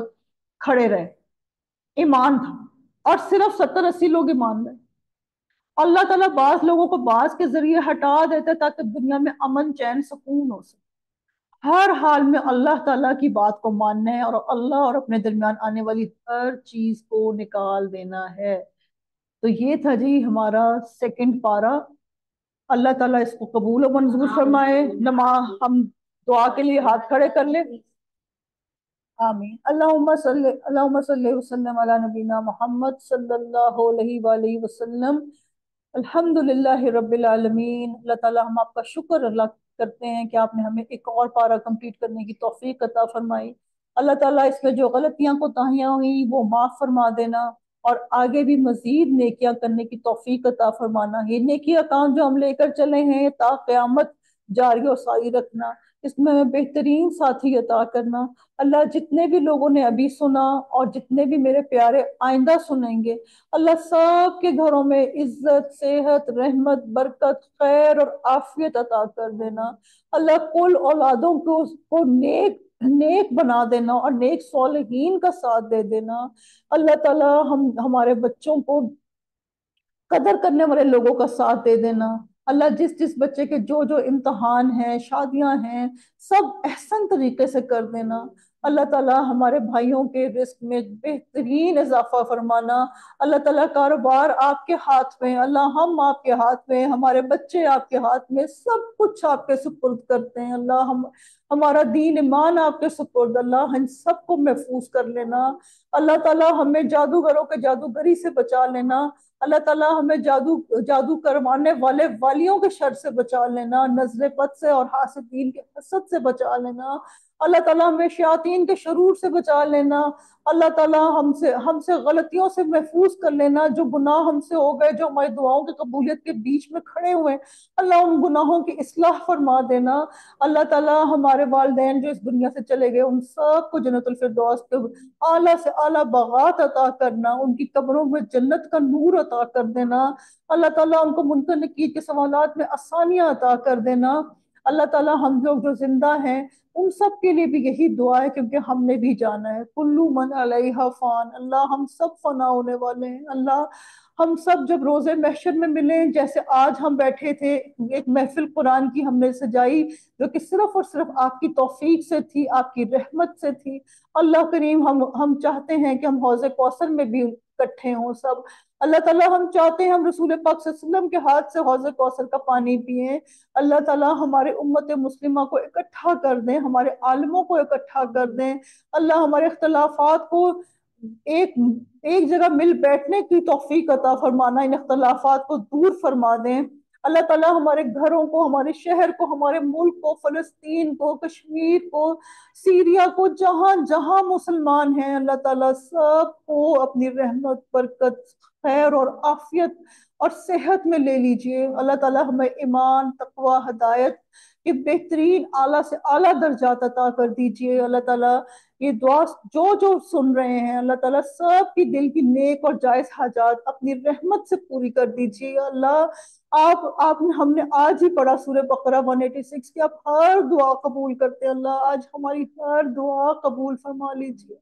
کھڑے رہے، ایمان تھا، اور صرف 70-80 لوگ ایمان رہے۔ اللہ تعالیٰ بعض لوگوں کو بعض کے ذریعے ہٹا دیتا ہے تاکہ دنیا میں امن چین سکون ہو سکے۔ ہر حال میں اللہ تعالیٰ کی بات کو ماننا ہے اور اللہ اور اپنے درمیان آنے والی ہر چیز کو نکال دینا ہے۔ تو یہ تھا جی ہمارا سیکنڈ پارا۔ اللہ تعالیٰ اس کو قبول و منظور فرمائے۔ ہم دعا کے لیے ہاتھ کھڑے کر لیں۔ آمین۔ اللہم صلی وسلم علی نبینا محمد صلی اللہ علیہ وآلہ وسلم۔ الحمدللہ رب العالمین۔ اللہ تعالیٰ ہم آپ کا شکر اللہ کرتے ہیں کہ آپ نے ہمیں ایک اور پارہ کمپلیٹ کرنے کی توفیق عطا فرمائی۔ اللہ تعالیٰ اس میں جو غلطیاں کوتاہیاں ہوئیں وہ معاف فرما دینا، اور آگے بھی مزید نیکیاں کرنے کی توفیق عطا فرمانا۔ یہ نیکیاں کام جو ہم لے کر چلے ہیں تا قیامت جاری و ساری رکھنا، اس میں ہمیں بہترین ساتھی عطا کرنا۔ اللہ جتنے بھی لوگوں نے ابھی سنا اور جتنے بھی میرے پیارے آئندہ سنیں گے، اللہ سب کے گھروں میں عزت، صحت، رحمت، برکت، خیر اور عافیت عطا کر دینا۔ اللہ کل اولادوں کو نیک بنا دینا اور نیک صالحین کا ساتھ دے دینا۔ اللہ تعالی ہمارے بچوں کو قدر کرنے والے لوگوں کا ساتھ دے دینا۔ اللہ جس جس بچے کے جو جو امتحان ہیں، شادیاں ہیں، سب احسن طریقے سے کر دینا۔ اللہ تعالیٰ ہمارے بھائیوں کے رزق میں بہترین اضافہ فرمانا۔ اللہ تعالیٰ کاروبار آپ کے ہاتھ میں، اللہ ہم آپ کے ہاتھ میں، ہمارے بچے آپ کے ہاتھ میں، سب کچھ آپ کے سپرد کرتے ہیں۔ اللہ ہمارا دین ایمان آپ کے سپرد، اللہ ہم سب کو محفوظ کر لینا۔ اللہ تعالیٰ ہمیں جادوگروں کے جادوگری سے بچا لینا۔ اللہ تعالیٰ ہمیں جادو کروانے والے والیوں کے شر سے بچا لینا، نظر بد سے اور حاسدین کے حسد سے بچا لینا۔ اللہ تعالیٰ ہمیں شیاطین کے شرور سے بچا لینا۔ اللہ تعالیٰ ہم سے غلطیوں سے محفوظ کر لینا، جو گناہ ہم سے ہو گئے، جو ہماری دعاؤں کی قبولیت کے بیچ میں کھڑے ہوئے، اللہ ان گناہوں کی اصلاح فرما دینا۔ اللہ تعالیٰ ہمارے والدین جو اس دنیا سے چلے گئے ان سب کو جنت الفردوس کے اعلیٰ سے اعلیٰ باغات عطا کرنا، ان کی قبروں میں جنت کا نور عطا کر دینا۔ اللہ تعالیٰ ان کو منکر نکیر کے سوالات میں آسانیاں عطا کر دینا۔ اللہ تعالیٰ ہم لوگ جو زندہ ہیں ان سب کے لیے بھی یہی دعا ہے، کیونکہ ہم نے بھی جانا ہے، کلو من علیہا فان، اللہ ہم سب فنا ہونے والے ہیں۔ اللہ ہم سب جب روزے محشر میں ملیں، جیسے آج ہم بیٹھے تھے، ایک محفل قرآن کی ہم نے سجائی جو کہ صرف اور صرف آپ کی توفیق سے تھی، آپ کی رحمت سے تھی۔ اللہ کریم ہم چاہتے ہیں کہ ہم حوض کوثر میں بھی اکٹھے ہوں سب۔ اللہ تعالیٰ ہم چاہتے ہیں ہم رسول پاک صلی اللہ علیہ وسلم کے ہاتھ سے حوض کوثر کا پانی پئیں۔ اللہ تعالیٰ ہمارے امت مسلمہ کو اکٹھا کر دیں، ہمارے عالموں کو اکٹھا کر دیں۔ اللہ ہمارے اختلافات کو ایک جگہ مل بیٹھنے کی توفیق عطا فرمانا، ان اختلافات کو دور فرما دیں۔ اللہ تعالیٰ ہمارے گھروں کو، ہمارے شہر کو، ہمارے ملک کو، فلسطین کو، کشمیر کو، سیریا کو، جہاں جہاں مسلمان ہیں، اللہ تعالیٰ سب کو اپنی رحمت، برکت، خیر اور عافیت اور صحت میں لے لیجئے۔ اللہ تعالیٰ ہمیں ایمان، تقوی، ہدایت کے بہترین اعلیٰ سے اعلیٰ درجات عطا کر دیجئے۔ اللہ تعالیٰ یہ دعا جو سن رہے ہیں، اللہ تعالیٰ سب کی دل کی نیک اور جائز حاجات اپنی رحمت سے پوری کر دیجئے۔ اللہ ہم نے آج ہی پڑھا سورہ بقرہ 186 کہ آپ ہر دعا قبول کرتے ہیں۔ اللہ آج ہماری ہر دعا قبول فرما لیجئے۔